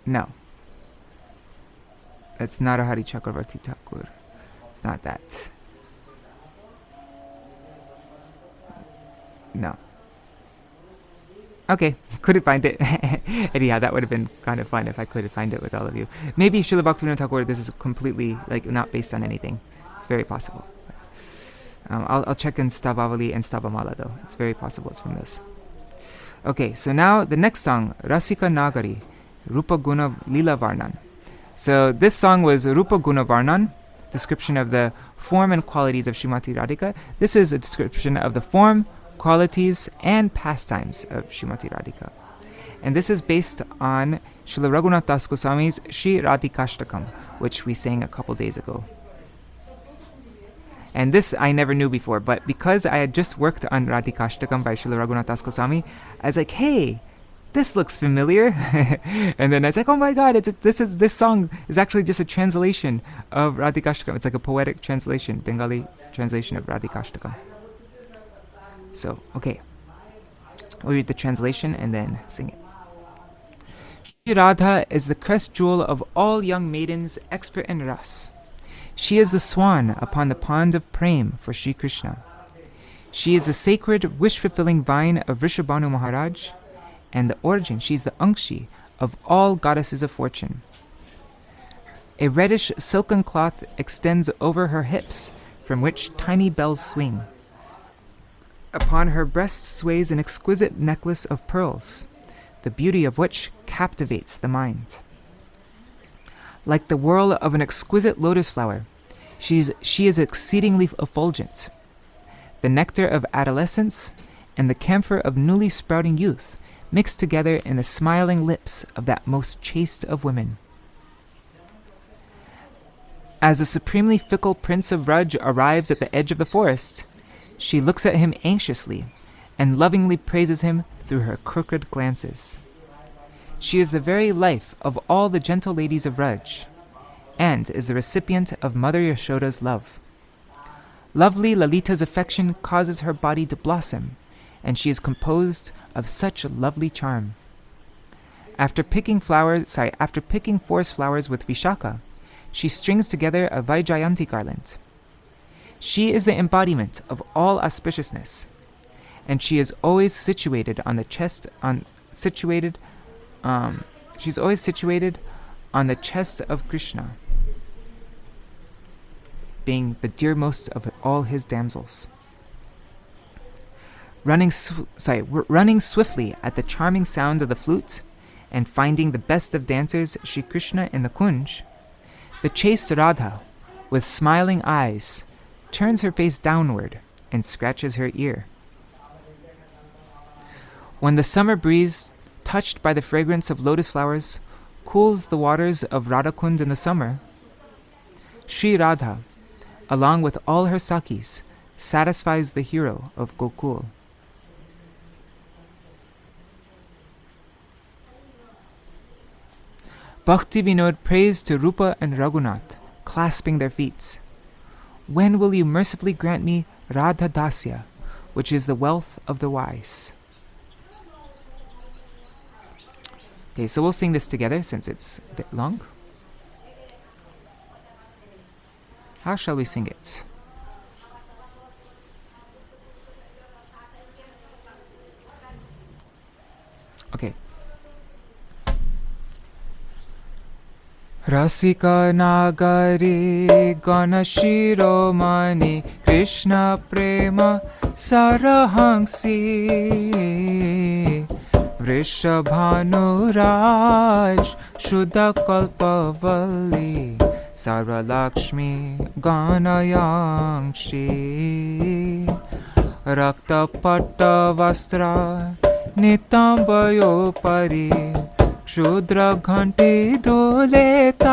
No. That's Narahari Chakravarti Thakur. It's not that. No. Okay, couldn't find it. And yeah, that would have been kind of fun if I could find it with all of you. Maybe Srila Bhaktivedānta Thakur, this is completely, not based on anything. It's very possible. I'll check in Stavavali and Stavamala though. It's very possible it's from those. Okay, so now the next song, Rasika Nagari, Rupa Guna Lila Varnan. So this song was Rupa Guna Varnan, description of the form and qualities of Srimati Radhika. This is a description of the form, qualities, and pastimes of Srimati Radhika. And this is based on Srila Raghunath Das Goswami's Śrī Rādhāṣṭamī, which we sang a couple days ago. And this I never knew before, but because I had just worked on Rādhāṣṭamī by Srila Raghunath Das Goswami, I was like, hey, this looks familiar. And then I was like, oh my god, this song is actually just a translation of Rādhāṣṭamī. It's like a poetic translation, Bengali translation of Rādhāṣṭamī. So, okay. We'll read the translation and then sing it. Śrī Radha is the crest jewel of all young maidens expert in ras. She is the swan upon the pond of Prem for Sri Krishna. She is the sacred wish-fulfilling vine of Vrishabhanu Mahārāja, and the origin, she's the Ankshi of all goddesses of fortune. A reddish silken cloth extends over her hips, from which tiny bells swing. Upon her breast sways an exquisite necklace of pearls, the beauty of which captivates the mind. Like the whirl of an exquisite lotus flower, she is exceedingly effulgent. The nectar of adolescence and the camphor of newly sprouting youth mixed together in the smiling lips of that most chaste of women. As the supremely fickle prince of Raj arrives at the edge of the forest, she looks at him anxiously and lovingly praises him through her crooked glances. She is the very life of all the gentle ladies of Raj. and is the recipient of Mother Yashoda's love. Lovely Lalita's affection causes her body to blossom, and she is composed of such a lovely charm. After picking forest flowers with Vishaka, she strings together a Vaijayanti garland. She is the embodiment of all auspiciousness, and she is always situated on the chest of Krishna, being the dearmost of all his damsels. Running swiftly at the charming sound of the flute, and finding the best of dancers, Shri Krishna in the Kunj, the chaste Radha, with smiling eyes, turns her face downward and scratches her ear. When the summer breeze, touched by the fragrance of lotus flowers, cools the waters of Radhakund in the summer, Shri Radha, along with all her Sakis, satisfies the hero of Gokul. Bhakti Vinod prays to Rupa and Raghunath, clasping their feet. When will you mercifully grant me Radha Dasya, which is the wealth of the wise? Okay, so we'll sing this together since it's a bit long. How shall we sing it? Okay. Rasika Nagari Ganashiromani Krishna Prema Sarahangsi Vrishabhanuraj Shuddha Kalpavalli Saralakshmi Ganayangshi Rakta Patta Vastra Nitambayo Pari Shudra Ghanti Doletai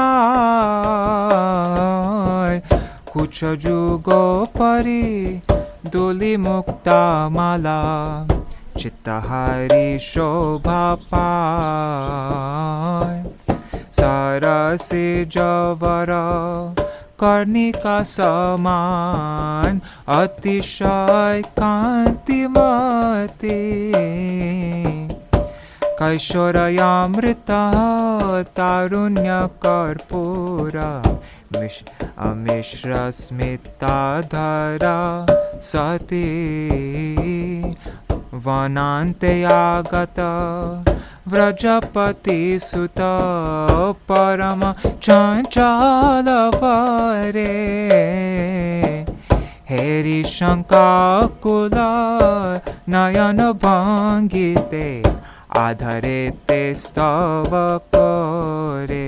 Kucha Jugo Pari Doli Mukta Mala Chittahari Shobha Pai Sarasi Javara Karnika Saman Atishay Kantimati Kaishorayamrita Tarunya Karpura Amishra Smita Dhara Sati Vanante Agata Vrajapati Sutta Parama Chanchala Vare Heri Shankakula Nayana Bhangite Adharete Stava Kore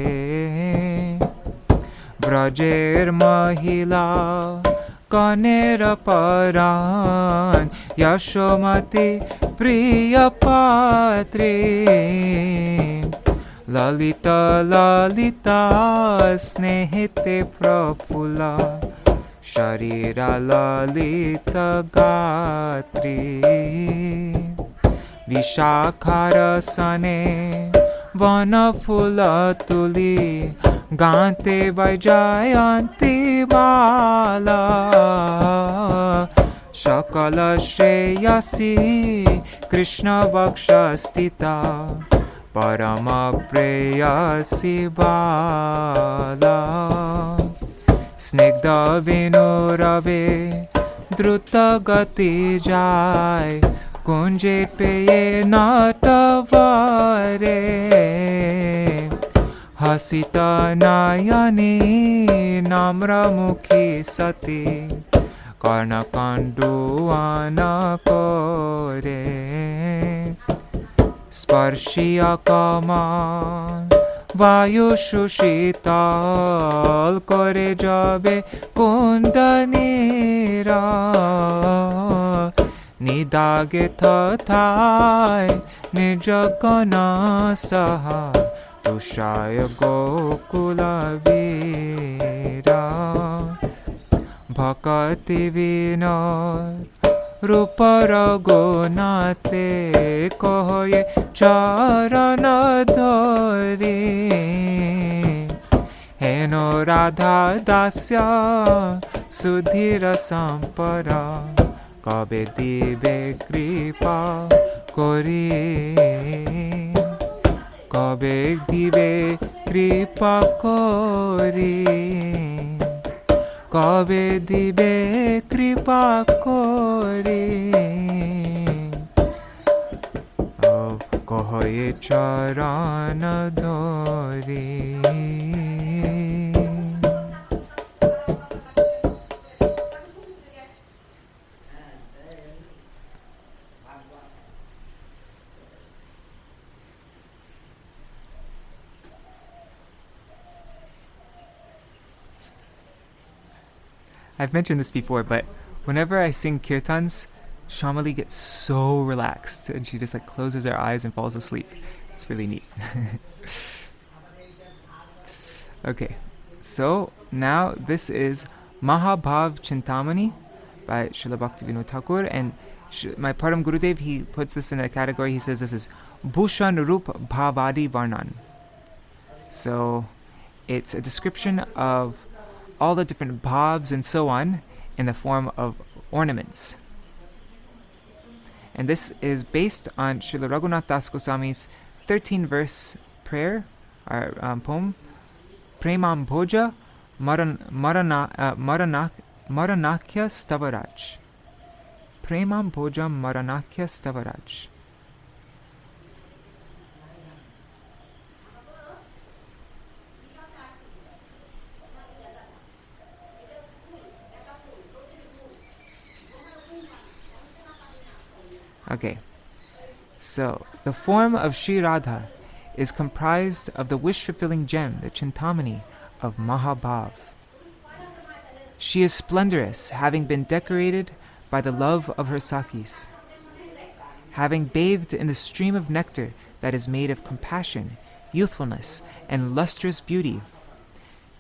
Vrajer Mahila Kanera Paran Yashomati Priya Patri Lalita Lalita Snehite Prapula Sharira Lalita Gatri Vishakharasane Vanapula Tuli Gante Vaijayanti Mala Shakala Shreyasi Krishna Vakshastita Parama Preyasi Bala Snigdha Vinurave Druta Gati Jai Kunje Peye Natavare Hasita Nayani Namra Mukhi Sati Karna Kandu Anakore Sparshya Kama Vayu Shushital Kore Jabe Kundanira Nidage Tathai Nijagana Saha Tushaya Gokula Vira Bhakti Vinod Rupa Raghunate Koye Charana Dhari He Keno Radha Dasya Sudhira Sampara Kabe Dibe Kripa Kori Kabe Dibe Kripa Kori Kabe Dibe Kripa Kori Kohoye Charana Dhori. I've mentioned this before, but whenever I sing kirtans, Shamali gets so relaxed and she just like closes her eyes and falls asleep. It's really neat. Okay, so now this is Mahabhav Chintamani by Srila Bhaktivinoda Thakur, and my Param Gurudev, he puts this in a category. He says this is Bhushan Rup Bhavadi Varnan. So it's a description of all the different bhavs and so on in the form of ornaments. And this is based on Srila Raghunath Das Goswami's 13-verse prayer, or poem, Premam Bhoja Maranakya Stavaraj. Premam Bhoja Maranakya Stavaraj. Okay, so the form of Śrī Rādhā is comprised of the wish-fulfilling gem, the Chintamani of Mahabhav. She is splendorous, having been decorated by the love of her Sakis. Having bathed in the stream of nectar that is made of compassion, youthfulness, and lustrous beauty,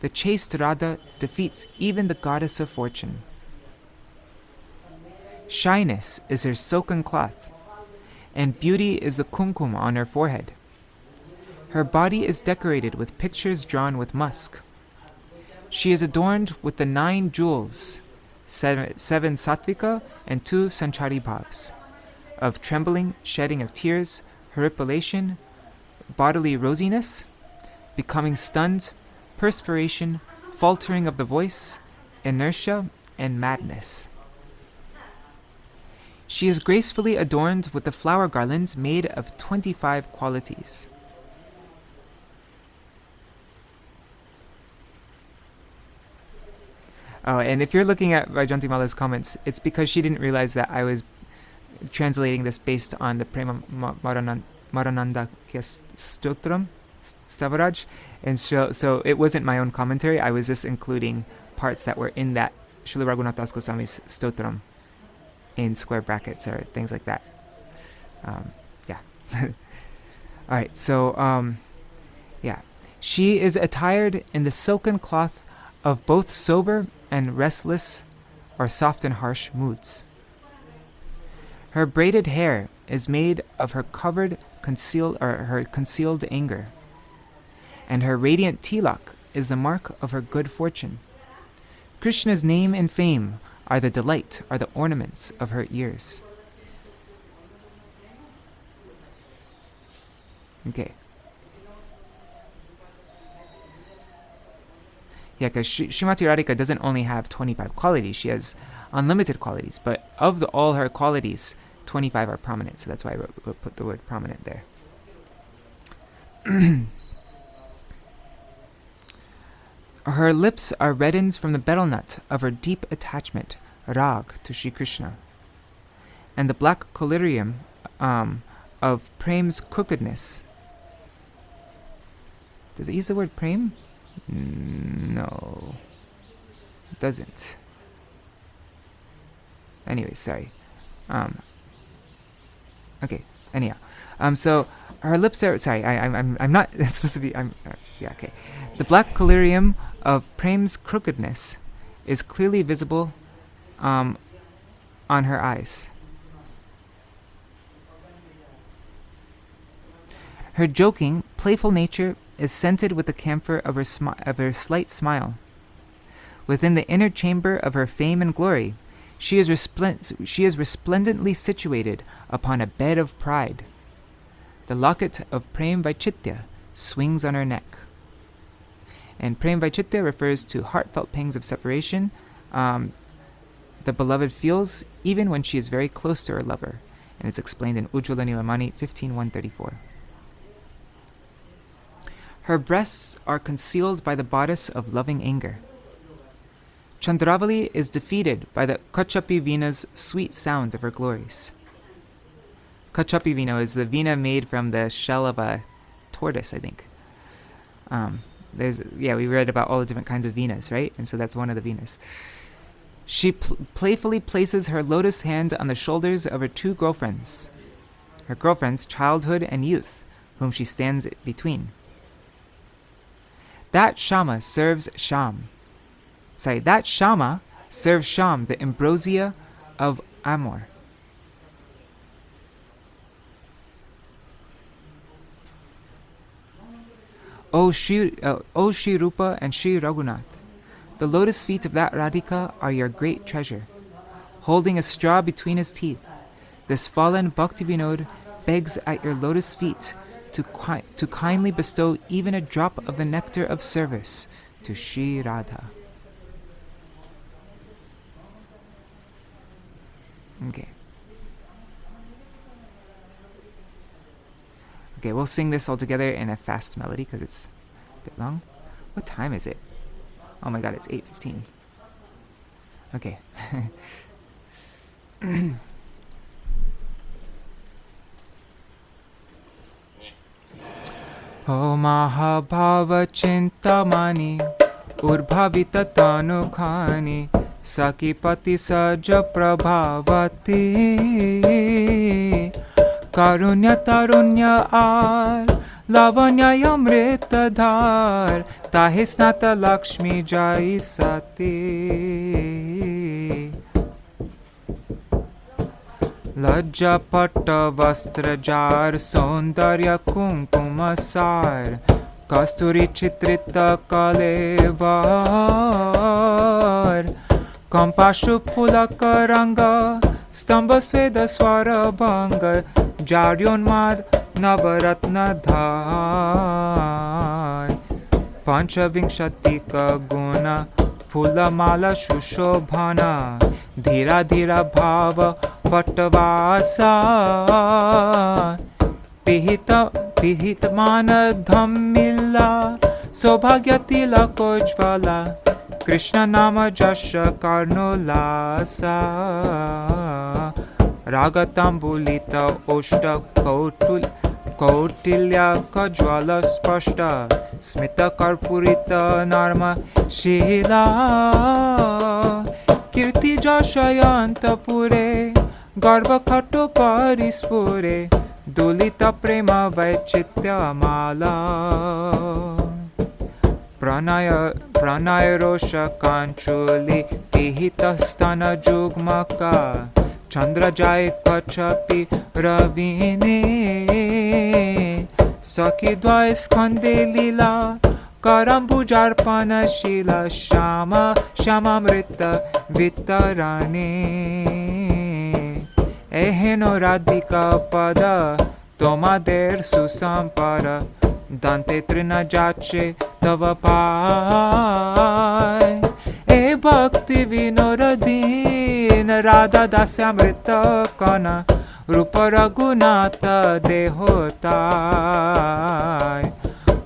the chaste Radha defeats even the goddess of fortune. Shyness is her silken cloth, and beauty is the kumkum on her forehead. Her body is decorated with pictures drawn with musk. She is adorned with the 9 jewels, 7 sattvika and 2 sanchari bhavs, of trembling, shedding of tears, horripilation, bodily rosiness, becoming stunned, perspiration, faltering of the voice, inertia, and madness. She is gracefully adorned with the flower garlands made of 25 qualities. Oh, and if you're looking at Vajanti Mala's comments, it's because she didn't realize that I was translating this based on the Prema Marananda Stotram, Stavaraj, and so it wasn't my own commentary. I was just including parts that were in that Srila Raghunath Das Goswami's Stotram in square brackets or things like that. Yeah. Alright, so, yeah. She is attired in the silken cloth of both sober and restless or soft and harsh moods. Her braided hair is made of her concealed anger, and her radiant tilak is the mark of her good fortune. Krishna's name and fame are the ornaments of her ears. Okay. Yeah, because Srimati Radhika doesn't only have 25 qualities, she has unlimited qualities, but of all her qualities, 25 are prominent, so that's why I put the word prominent there. Her lips are reddened from the betel nut of her deep attachment, rag, to Sri Krishna. And the black collyrium of Prem's crookedness. Does it use the word Prem? No. It doesn't. Anyway, sorry. Okay, anyhow. So her lips are, sorry, I'm not supposed to be, yeah, okay. The black collyrium of Prem's crookedness is clearly visible on her eyes. Her joking, playful nature is scented with the camphor of her slight smile. Within the inner chamber of her fame and glory, she is resplendently situated upon a bed of pride. The locket of Prem Vaichitya swings on her neck. And Prem Vaichitya refers to heartfelt pangs of separation the beloved feels even when she is very close to her lover. And it's explained in Ujjvala Nilamani 15.134. Her breasts are concealed by the bodice of loving anger. Chandravali is defeated by the Kachapi Vina's sweet sound of her glories. Kachapi Vina is the Vina made from the shell of a tortoise, I think. We read about all the different kinds of Vinas, right? And so that's one of the Vinas. She playfully places her lotus hand on the shoulders of her two girlfriends, her girlfriends, childhood and youth, whom she stands between. That Shama serves Sham, the ambrosia of amor. O Shri Rupa and Shri Raghunath, the lotus feet of that Radhika are your great treasure. Holding a straw between his teeth, this fallen Bhaktivinod begs at your lotus feet to kindly bestow even a drop of the nectar of service to Śrī Rādhā. Okay, we'll sing this all together in a fast melody because it's a bit long. What time is it? Oh my god, it's 8:15. Okay. O Mahabhava Chintamani Urbhavita Tanu Khani Sakipati Saja Prabhavati Karunya Tarunya Ar Lavanya Yamrita Dhar Tahi Snata Lakshmi Jai Sati Lajja Patta Vastra Jar Saundarya Kunkuma Sar Kasturi Chitrita Kalevar Kampashu Pulakaranga Stamba Sveda Swara Bhanga Jaryonmad Navaratna Dhar Panchavingshatika Guna Phulamala Shushobhana Dhira Dhira Bhava Pattavasa Pihita Mana Dhammila Sobhagyatila Kojvala Krishna Nama Jasha Karnolasa Ragatambulita Oshta Kautilya Kajwala Spashta Smita Karpurita Narma Shila Kirti Jashayanta Pure Garva Khato Parispure Dulita Prema Vaichitya Mala Pranaya Rosha Kanchuli Pihita Stana Jugmaka Chandra Jai Kachapi Ravine Saki Dvai Skande Lila Karambujar Panashila Shama Shamamrita Vitarane Eheno Radhika Pada Tomader Susampara Dante Trina Jache Tavapai E Bhakti Vinoradin Radha Dasyamrita Kana Rupa Raghunatha Dehotai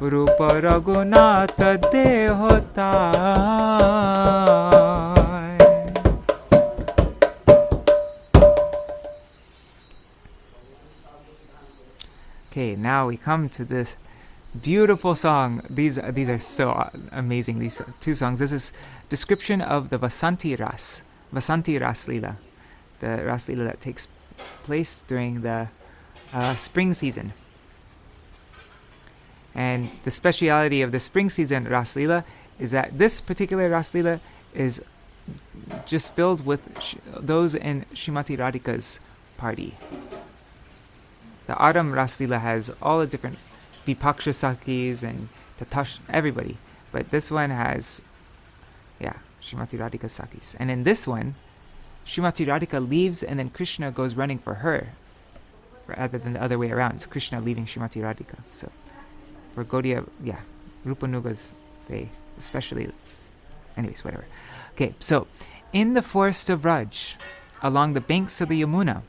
Rupa Raghunatha Dehotai. Okay, now we come to this beautiful song. These are so amazing, these two songs. This is description of the Vasanti Ras Lila, the Ras Lila that takes place during the spring season. And the speciality of the spring season Ras Lila is that this particular Ras Lila is just filled with those in Srimati Radhika's party. The autumn Ras Lila has all the different Vipaksha Sakis and everybody. But this one has, Srimati Radhika Sakis. And in this one, Srimati Radhika leaves and then Krishna goes running for her, rather than the other way around. It's Krishna leaving Srimati Radhika. So for Gaudiya, Rupanugas, they especially, anyways, whatever. Okay, so in the forest of Raj, along the banks of the Yamuna,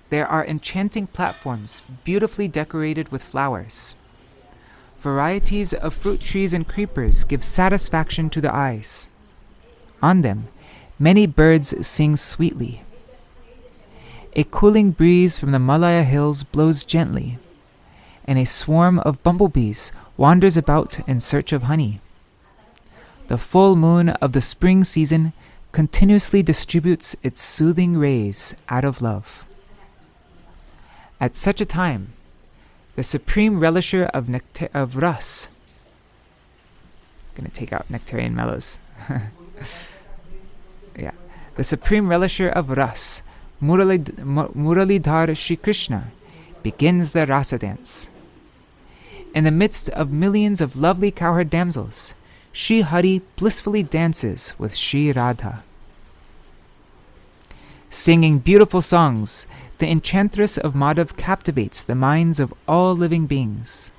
there are enchanting platforms beautifully decorated with flowers. Varieties of fruit trees and creepers give satisfaction to the eyes. On them, many birds sing sweetly. A cooling breeze from the Malaya hills blows gently, and a swarm of bumblebees wanders about in search of honey. The full moon of the spring season continuously distributes its soothing rays out of love. At such a time, the supreme relisher of ras, gonna take out nectarian mellows. The supreme relisher of ras, Muralidhar Shri Krishna, begins the rasa dance. In the midst of millions of lovely cowherd damsels, Shri Hari blissfully dances with Śrī Rādhā. Singing beautiful songs, the enchantress of Madhav captivates the minds of all living beings.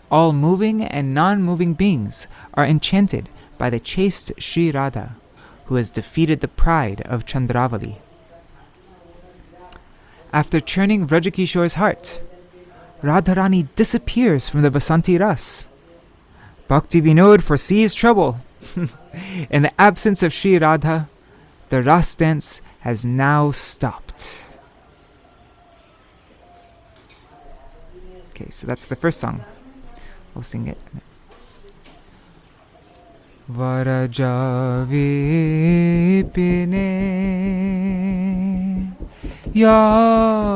All moving and non-moving beings are enchanted by the chaste Śrī Rādhā, who has defeated the pride of Chandravali. After churning Vrajakishore's heart, Radharani disappears from the Vasanti Ras. Bhakti Vinod foresees trouble. In the absence of Śrī Rādhā, the Ras dance has now stopped. Okay, so that's the first song. We'll sing it. Varaja vipine Yamuna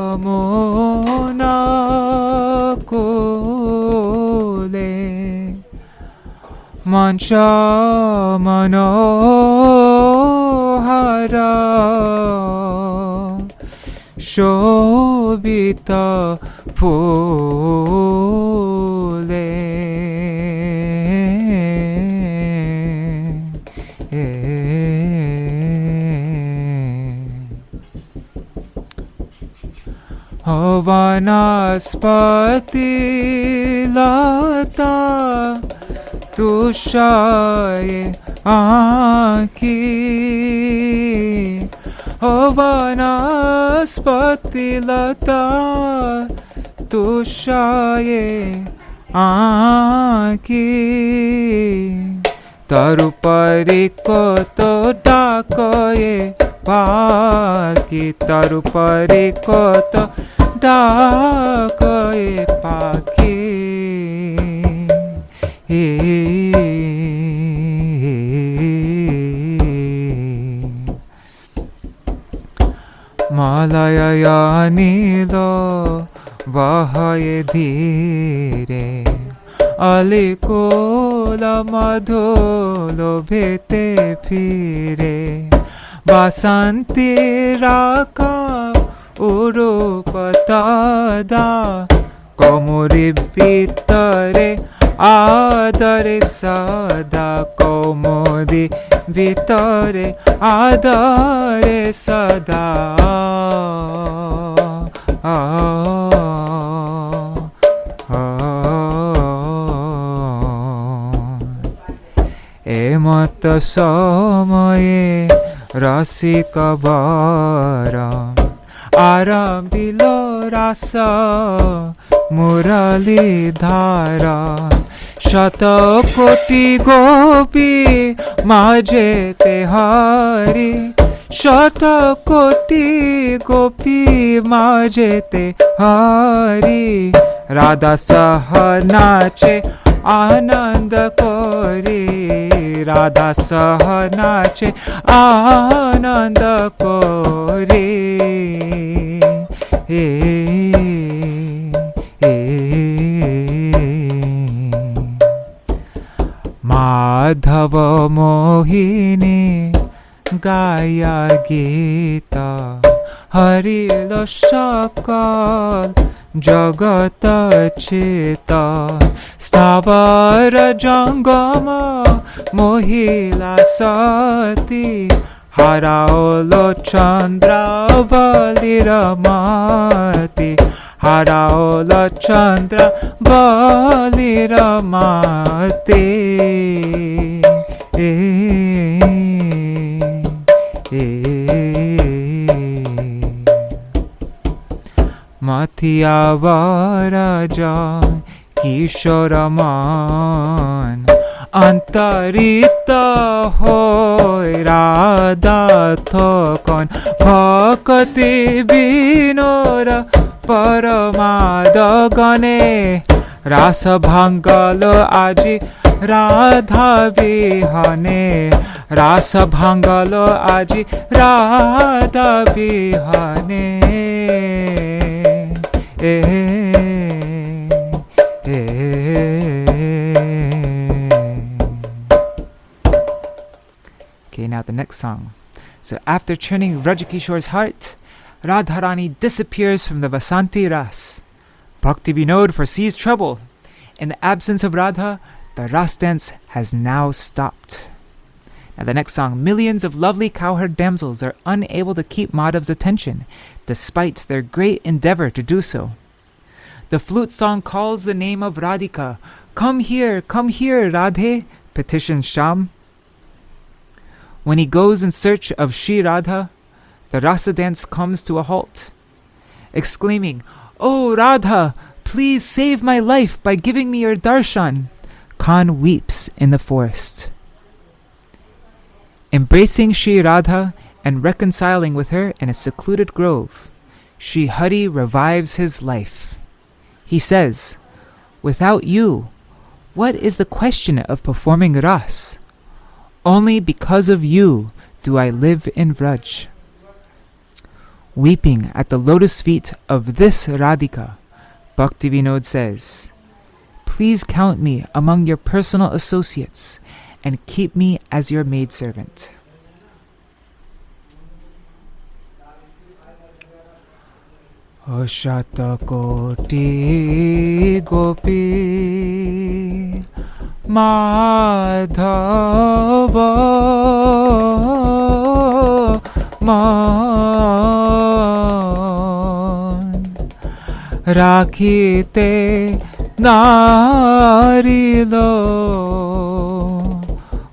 kule Mancha manohara Shobita phule Vanaspati lata tushaye aanki Vanaspati lata tushaye aanki Tarupari koto dakoye paki Tarupari koto dakoye paki Malaya yanilo vahaye dhire Alikola madholo bhete phire Vasanti raka urupatada Komori vitare adare sada Komori vitare adare sada Emata samaye rasika bara Arambilo rasa murali dhara Shata koti gopi maje tehari Shata koti gopi maje tehari Radha saha nache आनंद कोरी राधा सह नाचे आनंद कोरी माधव मोहिनी गाया गीता हरिल सकल Jagata Chita Stavara Jangama Mohila Sati Haraolo Chandra Valiramati Haraola Chandra Valiramati Mathiya Varaja Kishoraman Antarita hoy Radha thokon Bhakti Vinora Paramadagane Rasa Bhangalo Aji Radha Vihane Rasa Bhangalo Aji Radha Vihane Okay, now the next song. So after churning Vrajakishore's heart, Radharani disappears from the Vasanti Ras. Bhakti Vinod foresees trouble. In the absence of Radha, the Ras dance has now stopped. Now the next song. Millions of lovely cowherd damsels are unable to keep Madhav's attention, despite their great endeavor to do so. The flute song calls the name of Radhika. Come here, Radhe, petitions Sham. When he goes in search of Śrī Radha, the rasa dance comes to a halt. Exclaiming, "Oh Radha, please save my life by giving me your darshan," Khan weeps in the forest. Embracing Śrī Radha and reconciling with her in a secluded grove, Śrī Hari revives his life. He says, "Without you, what is the question of performing ras? Only because of you do I live in Vraj." Weeping at the lotus feet of this Radhika, Bhaktivinod says, "Please count me among your personal associates and keep me as your maidservant." Shatakoti Gopi Madhava Man Rakhite Narilo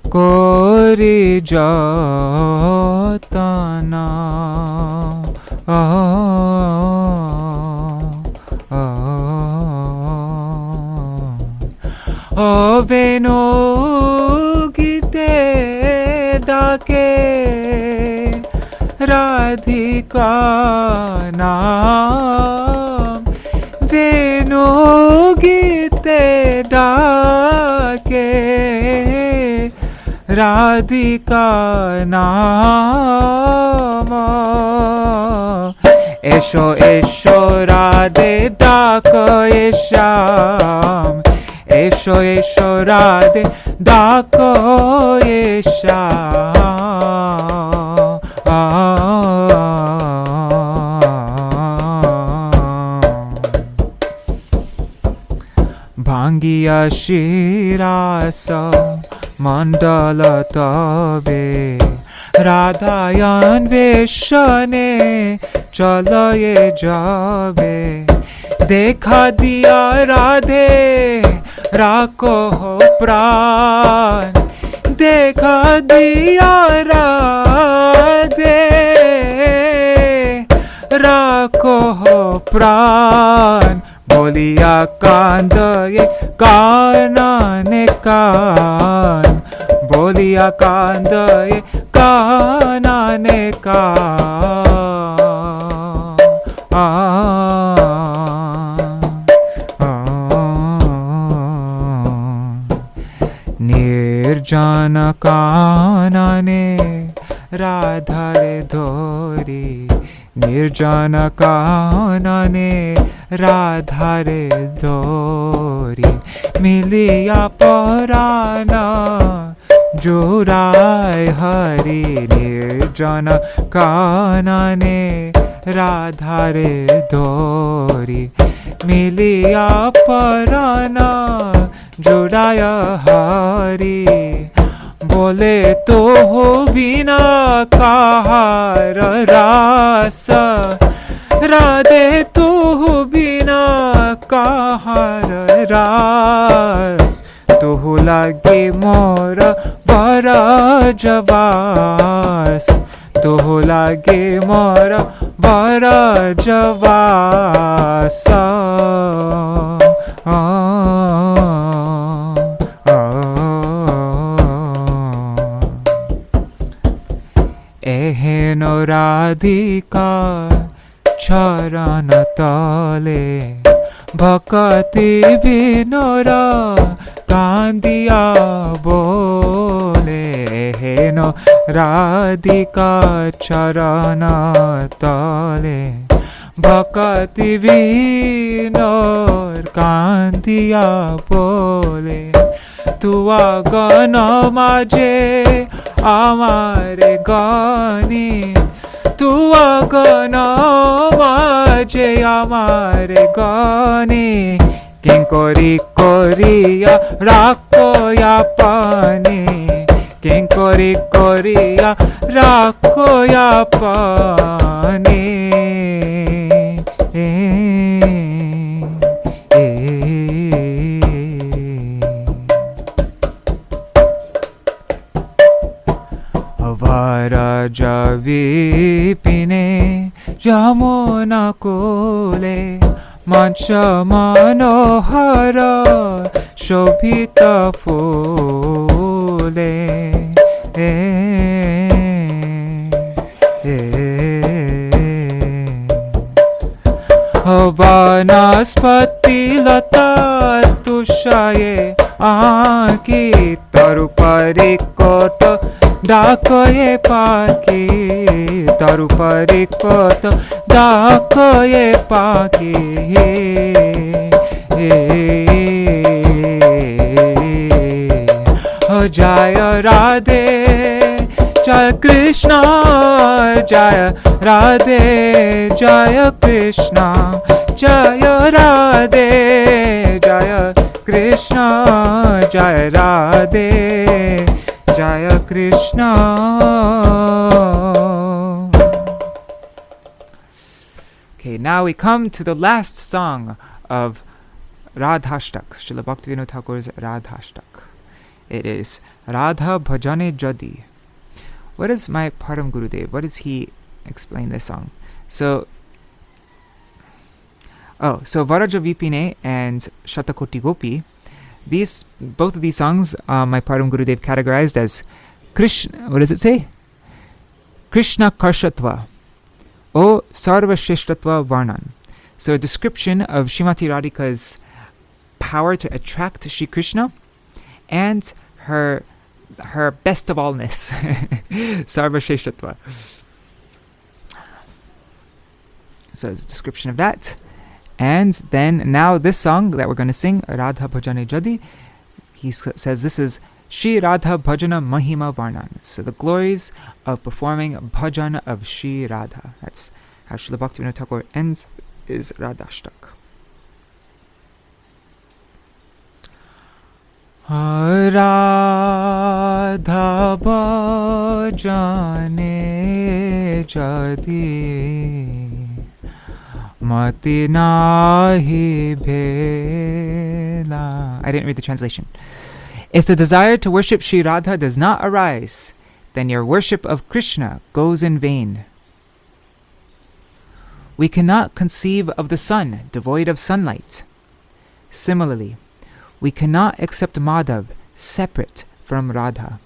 Kori Jatana Venu Gite Dake Radhika Naam Venu Gite Dake Radhika Naam Esho Esho Radhe Daka Esham Esho Esho Radhe Dako Esham Bhangiya Shirasa Mandala Tabe Radhayan Veshane Chalaye Jabe Dekha diya Radhe Rako ho pran Dekha diya Radhe Rako ho pran Boliya kandaye kanane kan Boliya kandaye kanane kan Nirjana kanane Radhare dhori Nirjana kanane Radhare dhori Miliya parana Jurai hari Nirjana kanane Radhare dhori मिलिया पराना जुड़ाया हारी बोले तो हो बिना कहार रास राधे तो हो बिना कहार रास तो लागे मोर बड़ा जवास तो लागे मोर बड़ा जवास एहेनो राधिका चरण तले भक्ति विनोरा कांदिया बोले हेनो राधिका चरण तले भक्ति विनोर कांदिया बोले तुआ गण माजे आमारे गानी तुआ गण माजे आमारे गानी किंकोरी कोरिया राकोया पानी किंकोरी कोरिया राकोया पानी Mahārāja vipine yamuna kule mancha manohara shobhita phule vanaspati lata tushaye आँकी तरुपरि कोट डाकये पाकी तरुपरि कोट डाकये पाकी जय राधे जय कृष्ण जय राधे जय कृष्ण जय राधे जय कृष्ण जय राधे जय Krishna. Okay, now we come to the last song of Rādhāṣṭamī, Śrīla Bhaktivedānta Thakur's Rādhāṣṭamī. It is Radha Bhajane Jadi. What is my Param Gurudev? What does he explain this song? So Varaja Vipine and Shatakoti Gopi, both of these songs, my Param Gurudev categorized as Krishna. What does it say? Krishna Karshatva, O Sarva Sheshtatva Varnan. So a description of Srimati Radhika's power to attract Shri Krishna and her best of allness, Sarva Sheshtatva. So it's a description of that. And then now this song that we're going to sing, Radha Bhajane Jadi, he says this is Śrī Rādhā Bhajana Mahima Varnan. So the glories of performing bhajan of Śrī Radha. That's how Śrīla Bhaktivedānta Thakur ends is Rādhāṣṭamī. Radha Bhajane Jadi Mati nahi bhela. I didn't read the translation. If the desire to worship Śrī Radha does not arise, then your worship of Krishna goes in vain. We cannot conceive of the sun devoid of sunlight. Similarly, we cannot accept Madhav separate from Radha.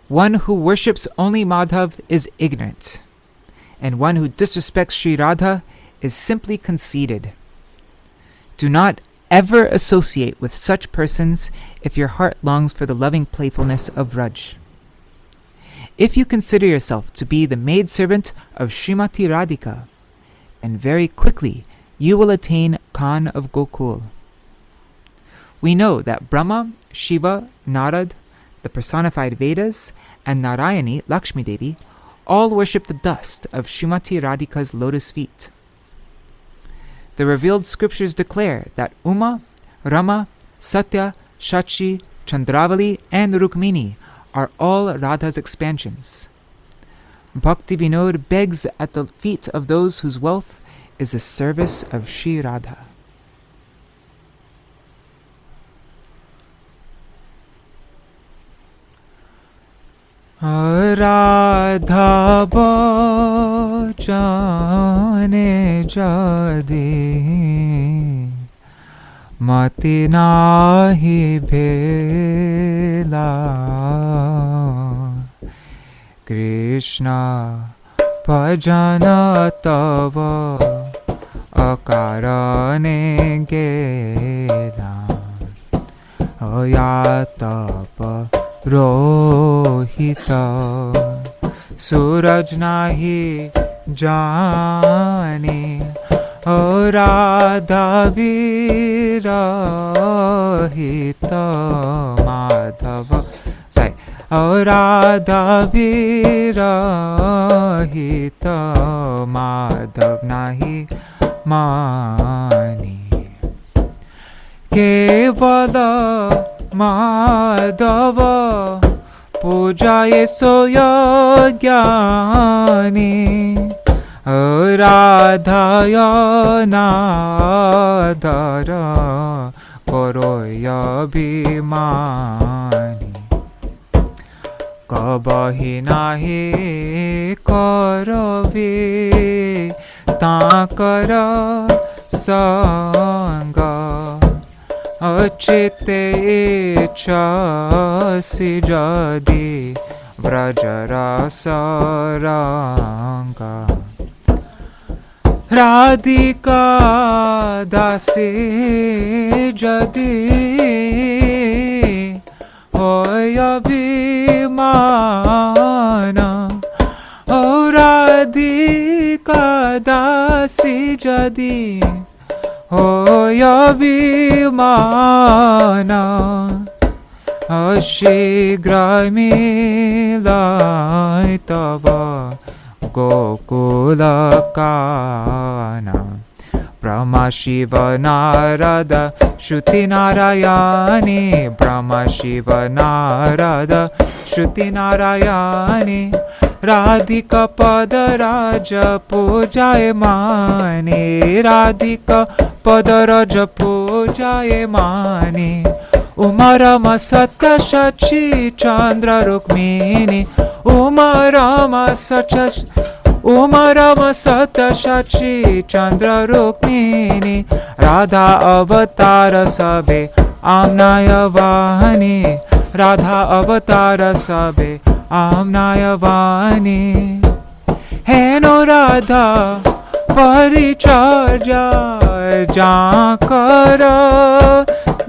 One who worships only Madhav is ignorant, and one who disrespects Śrī Radha is simply conceited. Do not ever associate with such persons if your heart longs for the loving playfulness of Raj. If you consider yourself to be the maidservant of Srimati Radhika, then very quickly you will attain Khan of Gokul. We know that Brahma, Shiva, Narad, the personified Vedas, and Narayani, Lakshmi Devi, all worship the dust of Srimati Radhika's lotus feet. The revealed scriptures declare that Uma, Rama, Satya, Shachi, Chandravali, and Rukmini are all Radha's expansions. Bhakti Vinod begs at the feet of those whose wealth is the service of Śrī Radha. Radha bachane jadi mati nahi bhela Krishna bhajana tava akarane gela ayatapa rohita suraj nahi jane Radha virahita madhava say Radha virahita madhav nahi mani kevala madhava pujaye soya jnani Radhaya nadara koroya bhimani kabahi nahi karavi takara sanga achite chasi jadi vrajarasa ranga Radhika dasi jadi hoya bhimana Radhika dasi jadi hoya bhimana Ashigra milai tava Gokula kana Brahma Shiva Narada Shruti Narayani Brahma Shiva Narada Shruti Narayani Radhika Padaraja Pujaye Mani Radhika Padaraja Pujaye Mani Umarama Satya Shachi Chandra Rukmini Umarama Satya Shachi Chandra Rukmini Radha Avatara Sabe Amnayavani Radha Avatara Sabe Amnayavani Heno Radha Paricharya Jankara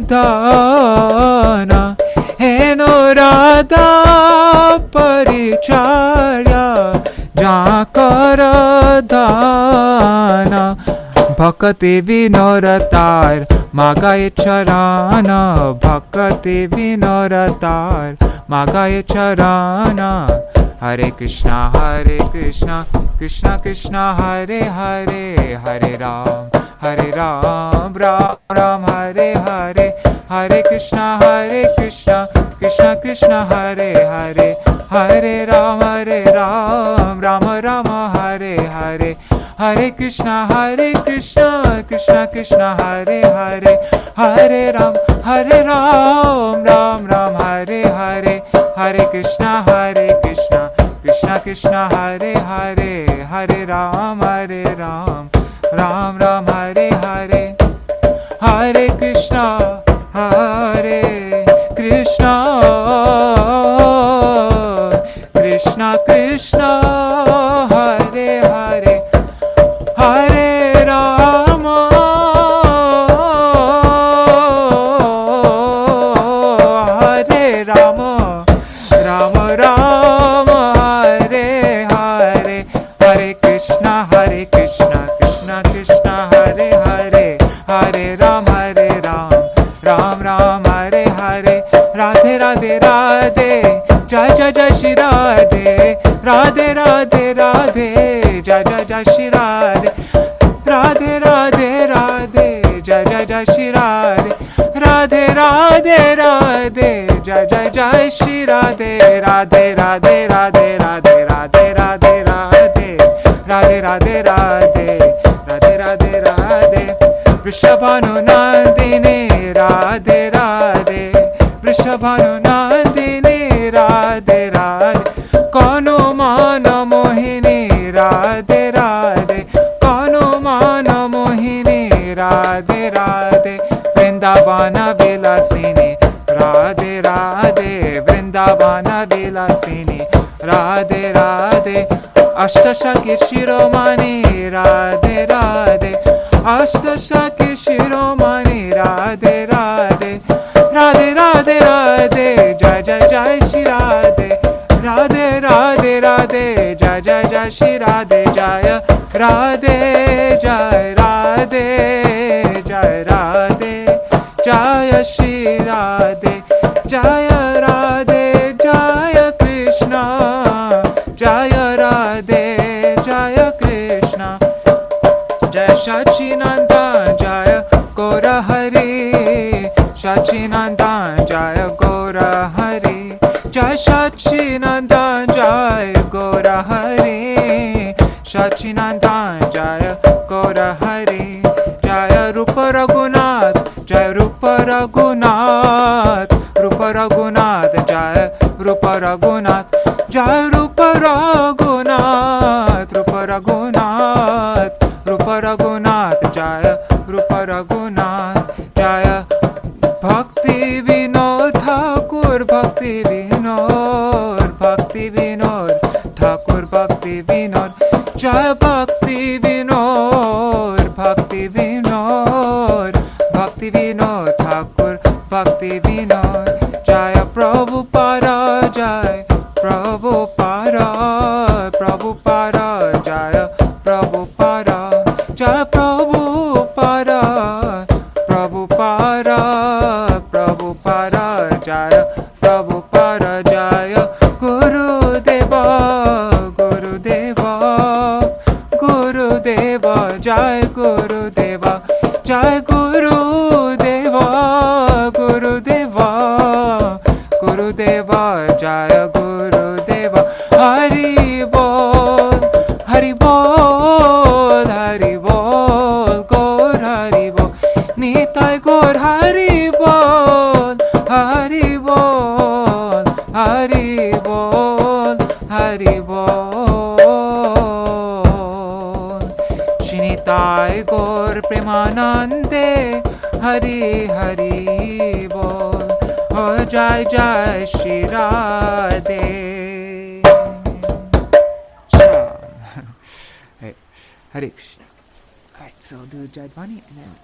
Dana Heno Radha Paricharya Jankara Dana Bhakti Vinoratar Magaye Charana Bhakti Vinoratar Magaye Charana Hare Krishna Krishna Krishna Hare Hare Hare Ram Ram Ram Hare Hare Hare Krishna Krishna Krishna Hare Hare Hare Ram Ram Ram Hare Hare Hare Krishna Krishna Krishna Hare Hare Hare Ram Ram Hare Hare Hare Krishna Krishna Hare Hare Hare Ram Ram Hare Hare Hare Krishna Krishna Krishna Hare Hare Hare Rama Hare Rama Rama Rama Hare Hare Hare Krishna Krishna Krishna Hare Hare Hare Ram Ram Hare Hare Radhe Radhe Radhe Jai Jai Jai Śrī Radhe Radhe Radhe Radhe Jai Jai Jai Śrī Radhe Radhe Radhe Radhe jai jai Śrī Radhe, Radhe Radhe Radhe, jai jai jai Śrī Radhe, Radhe Radhe Radhe Radhe Radhe Radhe Radhe, Radhe Radhe Radhe, Radhe Radhe Radhe, Vrishabhanu Nandini Radhe Radhe, Vrishabhanu Nandini Radhe Radhe, Kano Mana Mohini Radhe Radhe, Kano Mana Mohini Radhe Radhe, Vrindavana Vilasini Radhe Radhe, Vrindavana Vilasini Radhe Radhe, Ashtashakir Shiromani Radhe Radhe, Ashtashakir Shiromani Radhe Radhe, Radhe Radhe Radhe, Jai Jai Jai Śrī Radhe, Radhe Radhe Radhe, Jai Jai Jai Śrī Radhe, Jaya Radhe, Jai Radhe, Jai Radhe, Jaya Śrī Radhe, Jaya Radhe, Jaya Krishna, Jaya Radhe, Jaya Krishna, Jaya Sachinanda, Jaya Gaura Hari, Sachinanda, Jaya Gaura Hari, Jai Sachinanda, Jaya Gaura Hari, Sachinanda, Jaya Gaura Hari, Jaya Rupa Raghunath, Jaya Rupa Raghunath, Rupa Raghunath, Jaya Rupa Raghunath, Jaya Rupa Raghunath, Rupa Raghunath, Rupa Raghunath, Jaya Rupa Raghunath, Jaya Bhakti Vinod Thakur, Bhakti Vinod, Bhakti Vinod Thakur, Bhakti Vinod, Jaya Bhakti Vinod, Bhakti Vinod, Bhakti Vinod Thakur, Bhakti Vinod, Jaya Prabhupada, Jaya Prabhupada, Prabhupada, Jaya Prabhupada, Jaya Prabhupada, Prabhupada, Prabhupada, Jaya Prabhupada, Jaya Gurudeva, Gurudeva, Gurudeva, Jaya Gurudeva, Jaya Gurudeva, Gurudeva, Gurudeva, Jaya Gurudeva, Hari Bol, Hari Bol, Hari Bol, Gaur Hari Bol, Nitai Gaur Hari Bol, Hari Bol, Hari Bol, Hari Bol, Shinitai Gaur Premanande, Hari Hari Bol, Oh Jai Jai Śrī Radhe. Hey, Hare Krishna. Alright, so I'll do Jaidvani and then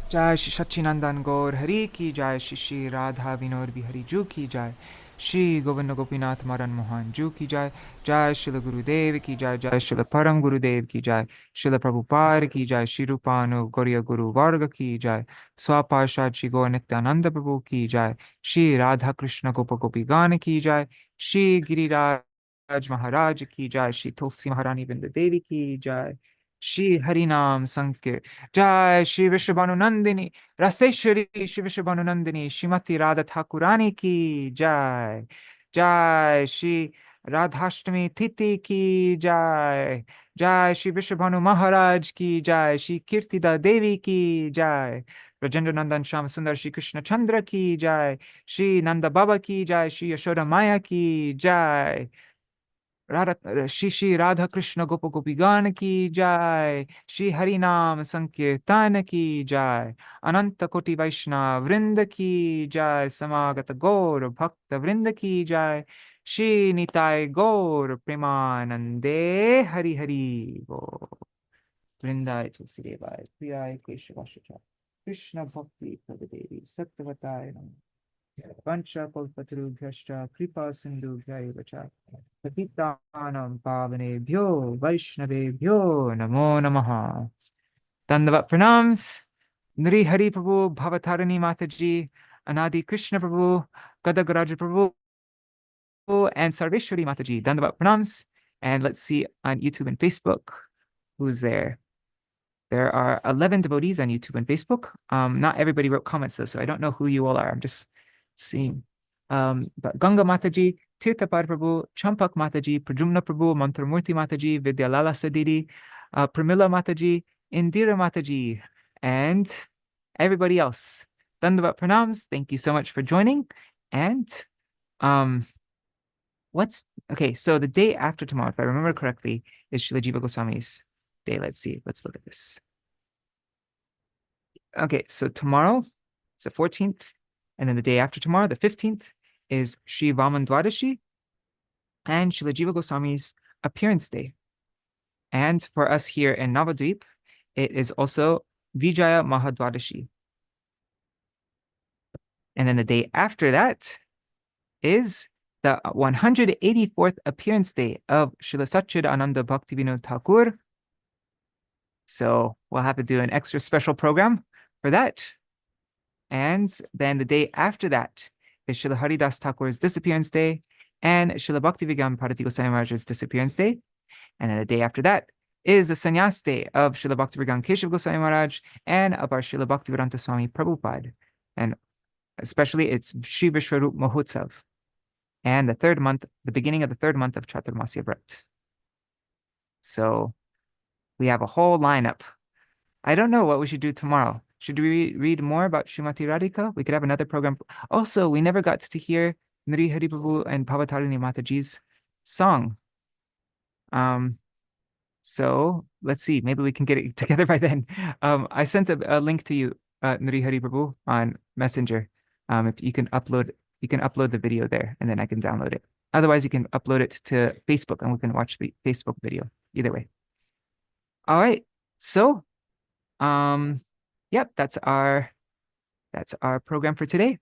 Jai Shri Sachinandan Gaur Hari Ki Jai, Shri Śrī Radha Vinod Bihari Ju Ki Jai, Shri Govinda Gopinath Madan Mohan Ju Ki Jai, Jai Srila Gurudev Ki Jai, Jai Srila Param Gurudev Ki Jai, Srila Prabhupada Ki Jai, Shri Rupanu Gauriya Guru Varga Ki Jai, Swaparshad Shri Gaur Nityananda Prabhu Ki Jai, Shri Radha Krishna Gopa Gopi Gana Ki Jai, Shri Giriraj Mahārāja Ki Jai, Shri Tulsi Maharani Vrinda Devi Ki Jai, Shri Harinam Sankir, Jai Shri Vrishabhanu Nandini, Raseshwari Shri Vrishabhanu Nandini, Srimati Radha Thakurani Ki Jai, Jai Shri Rādhāṣṭamī Tithi Ki Jai, Jai Shri Vrishabhanu Mahārāja Ki Jai, Shri Kīrtida Devi Ki Jai, Rajendra Nandan Sham Sundar Shri Krishna Chandra Ki Jai, Shri Nanda Baba Ki Jai, Shri Yashoda Maya Ki Jai, Shri Shri Radha Krishna Gopa Gopi Gana Ki Jai, Shri Harinam Sankirtana Ki Jai, Ananta Koti Vaishnava Vrinda Ki Jai, Samagata Gaur Bhakta Vrinda Ki Jai, Shri Nitai Gaur Premanande Hari Hari Bo Vrindai Tulsi Devai Priyai Keshavashacha Krishna Bhakti Prabhadevi Sattvatai Namo Pancha Kalpatarubhyascha Kripa Sindhubhya Vacha Patitanam Pavanebhyo Vaishnavebhyo Namo Namaha. Dandavat Pranams, Nri Hari Prabhu, Bhavatarani Mataji, Anadi Krishna Prabhu, Gadagaraja Prabhu, and Sarveshwari Mataji. Dandavat Pranams. And let's see on YouTube and Facebook who's there. There are 11 devotees on YouTube and Facebook. Not everybody wrote comments though, so I don't know who you all are. I'm just seeing. But Ganga Mataji, Tirthapad Prabhu, Champak Mataji, Prajumna Prabhu, Mantramurti Mataji, Vidyalala Sadidi, Pramila Mataji, Indira Mataji, and everybody else. Dandavat Pranams. Thank you so much for joining. And okay, so the day after tomorrow, if I remember correctly, is Srila Jiva Goswami's day. Let's see. Let's look at this. Okay, so tomorrow is the 14th, and then the day after tomorrow, the 15th, is Sri Vaman Dwadashi and Srila Jiva Goswami's appearance day. And for us here in Navadvip, it is also Vijaya Mahadwadashi. And then the day after that is the 184th appearance day of Srila Satchidananda Bhaktivedānta Thakur. So we'll have to do an extra special program for that. And then the day after that is Srila Haridas Thakur's disappearance day and Srila Bhaktivedānta Bharati Goswami Maharaj's disappearance day. And then the day after that is the sannyas day of Srila Bhaktivedānta Keshav Goswami Maharaj and of our Srila Bhaktivedānta Swami Prabhupada. And especially it's Shri Vishwarup Mahotsav. And the third month, the beginning of the third month of Chaturmasya Vrat. So we have a whole lineup. I don't know what we should do tomorrow. Should we read more about Srimati Radhika? We could have another program. Also, we never got to hear Nri Hari Prabhu and Bhavatarini Mataji's song. So let's see. Maybe we can get it together by then. I sent a link to you, Nri Hari Prabhu, on Messenger. If you can upload the video there, and then I can download it. Otherwise, you can upload it to Facebook, and we can watch the Facebook video. Either way. All right. So, yep, that's our program for today.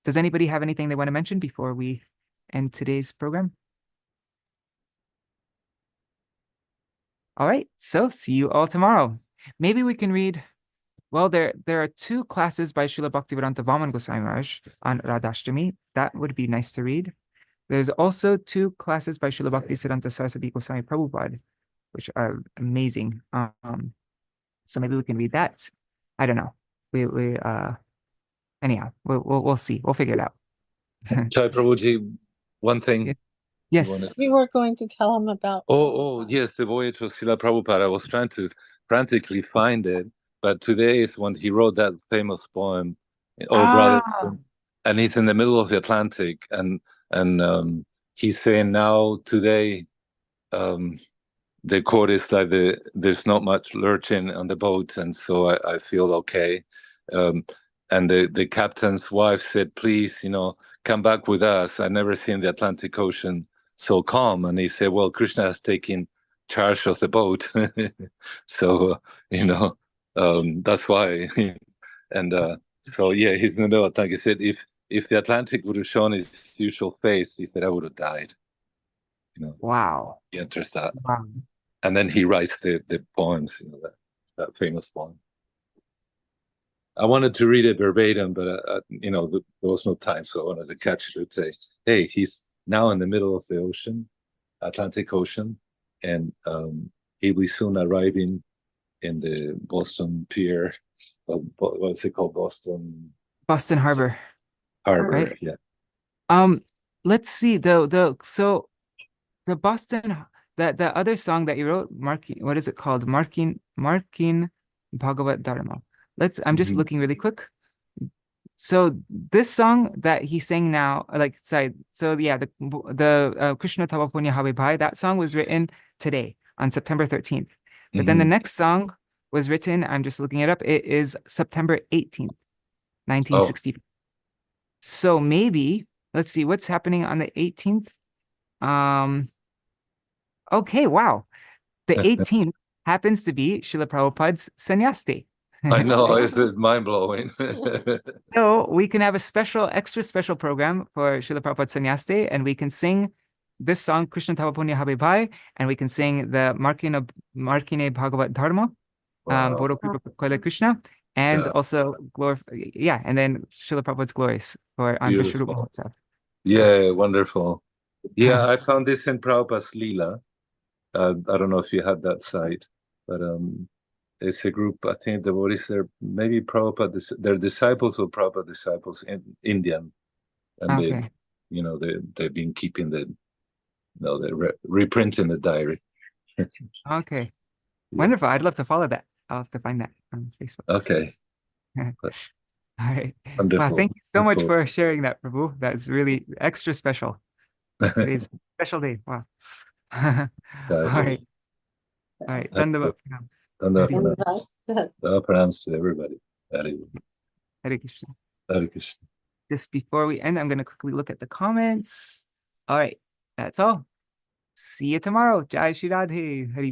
Does anybody have anything they want to mention before we end today's program? All right. So see you all tomorrow. Maybe we can read. Well, there are 2 classes by Srila Bhaktivedānta Vaman Goswami Maharaj on Rādhāṣṭamī. That would be nice to read. There's also 2 classes by Srila Bhaktisiddhanta Saraswati Goswami Prabhupada, which are amazing. So maybe we can read that. I don't know. Anyhow, we'll see. We'll figure it out. Chai Prabhuji, one thing. Yes. You were going to tell him about. Oh, yes, the voyage of Srila Prabhupada. I was trying to frantically find it. But today is when he wrote that famous poem, Brothers, and he's in the middle of the Atlantic, and he's saying now today, the quote is like there's not much lurching on the boat, and so I feel okay. And the captain's wife said, please, come back with us. I've never seen the Atlantic Ocean so calm. And he said, well, Krishna has taken charge of the boat, so that's why. And so yeah, he's in the middle of the Atlantic. He said if the Atlantic would have shown its usual face, he said I would have died. Wow. He enters that. Wow. And then he writes the poems, that famous poem. I wanted to read it verbatim, but there was no time, so I wanted to catch it and say, hey, he's now in the middle of the ocean, Atlantic Ocean, and he'll be soon arriving in the Boston Pier. What's it called? Boston Harbor. Right? Yeah. Let's see. So the Boston, the other song that you wrote, what is it called? Marking Bhagavat Dharma. I'm just looking really quick. So this song that he sang now, so yeah, the Krishna Tava Punya Habe Bhai, that song was written today on September 13th. But then the next song was written, I'm just looking it up, it is September 18th, 1960. Oh. So maybe, let's see, what's happening on the 18th? Okay, wow. The 18th happens to be Srila Prabhupada's Sannyas Day. I know, it's mind-blowing. So we can have a extra special program for Srila Prabhupada's Sannyas Day, and we can sing this song, Krishna Tava Punya Habe Bhai, and we can sing the Markine Bhagavat Dharma, Boro Kripa Koila Krishna, and also and then Srila Prabhupada's glories on Vishwarup Mahotsav. Yeah, wonderful. Yeah, I found this in Prabhupada's Leela. I don't know if you had that site, but it's a group, I think devotees, they're maybe Prabhupada, they're disciples of Prabhupada disciples in Indian. And Okay. they've been keeping they're reprinting the diary. Okay. Yeah. Wonderful. I'd love to follow that. I'll have to find that on Facebook. Okay. All right. Wonderful. Wow, thank you so much Wonderful. for sharing that, Prabhu. That's really extra special. Today's a special day. Wow. All right. All right. Dandavat. Pranams to everybody. Hare Krishna. Hare Krishna. Just before we end, I'm going to quickly look at the comments. All right. That's all. See you tomorrow. Jai Shri Radhe. Hare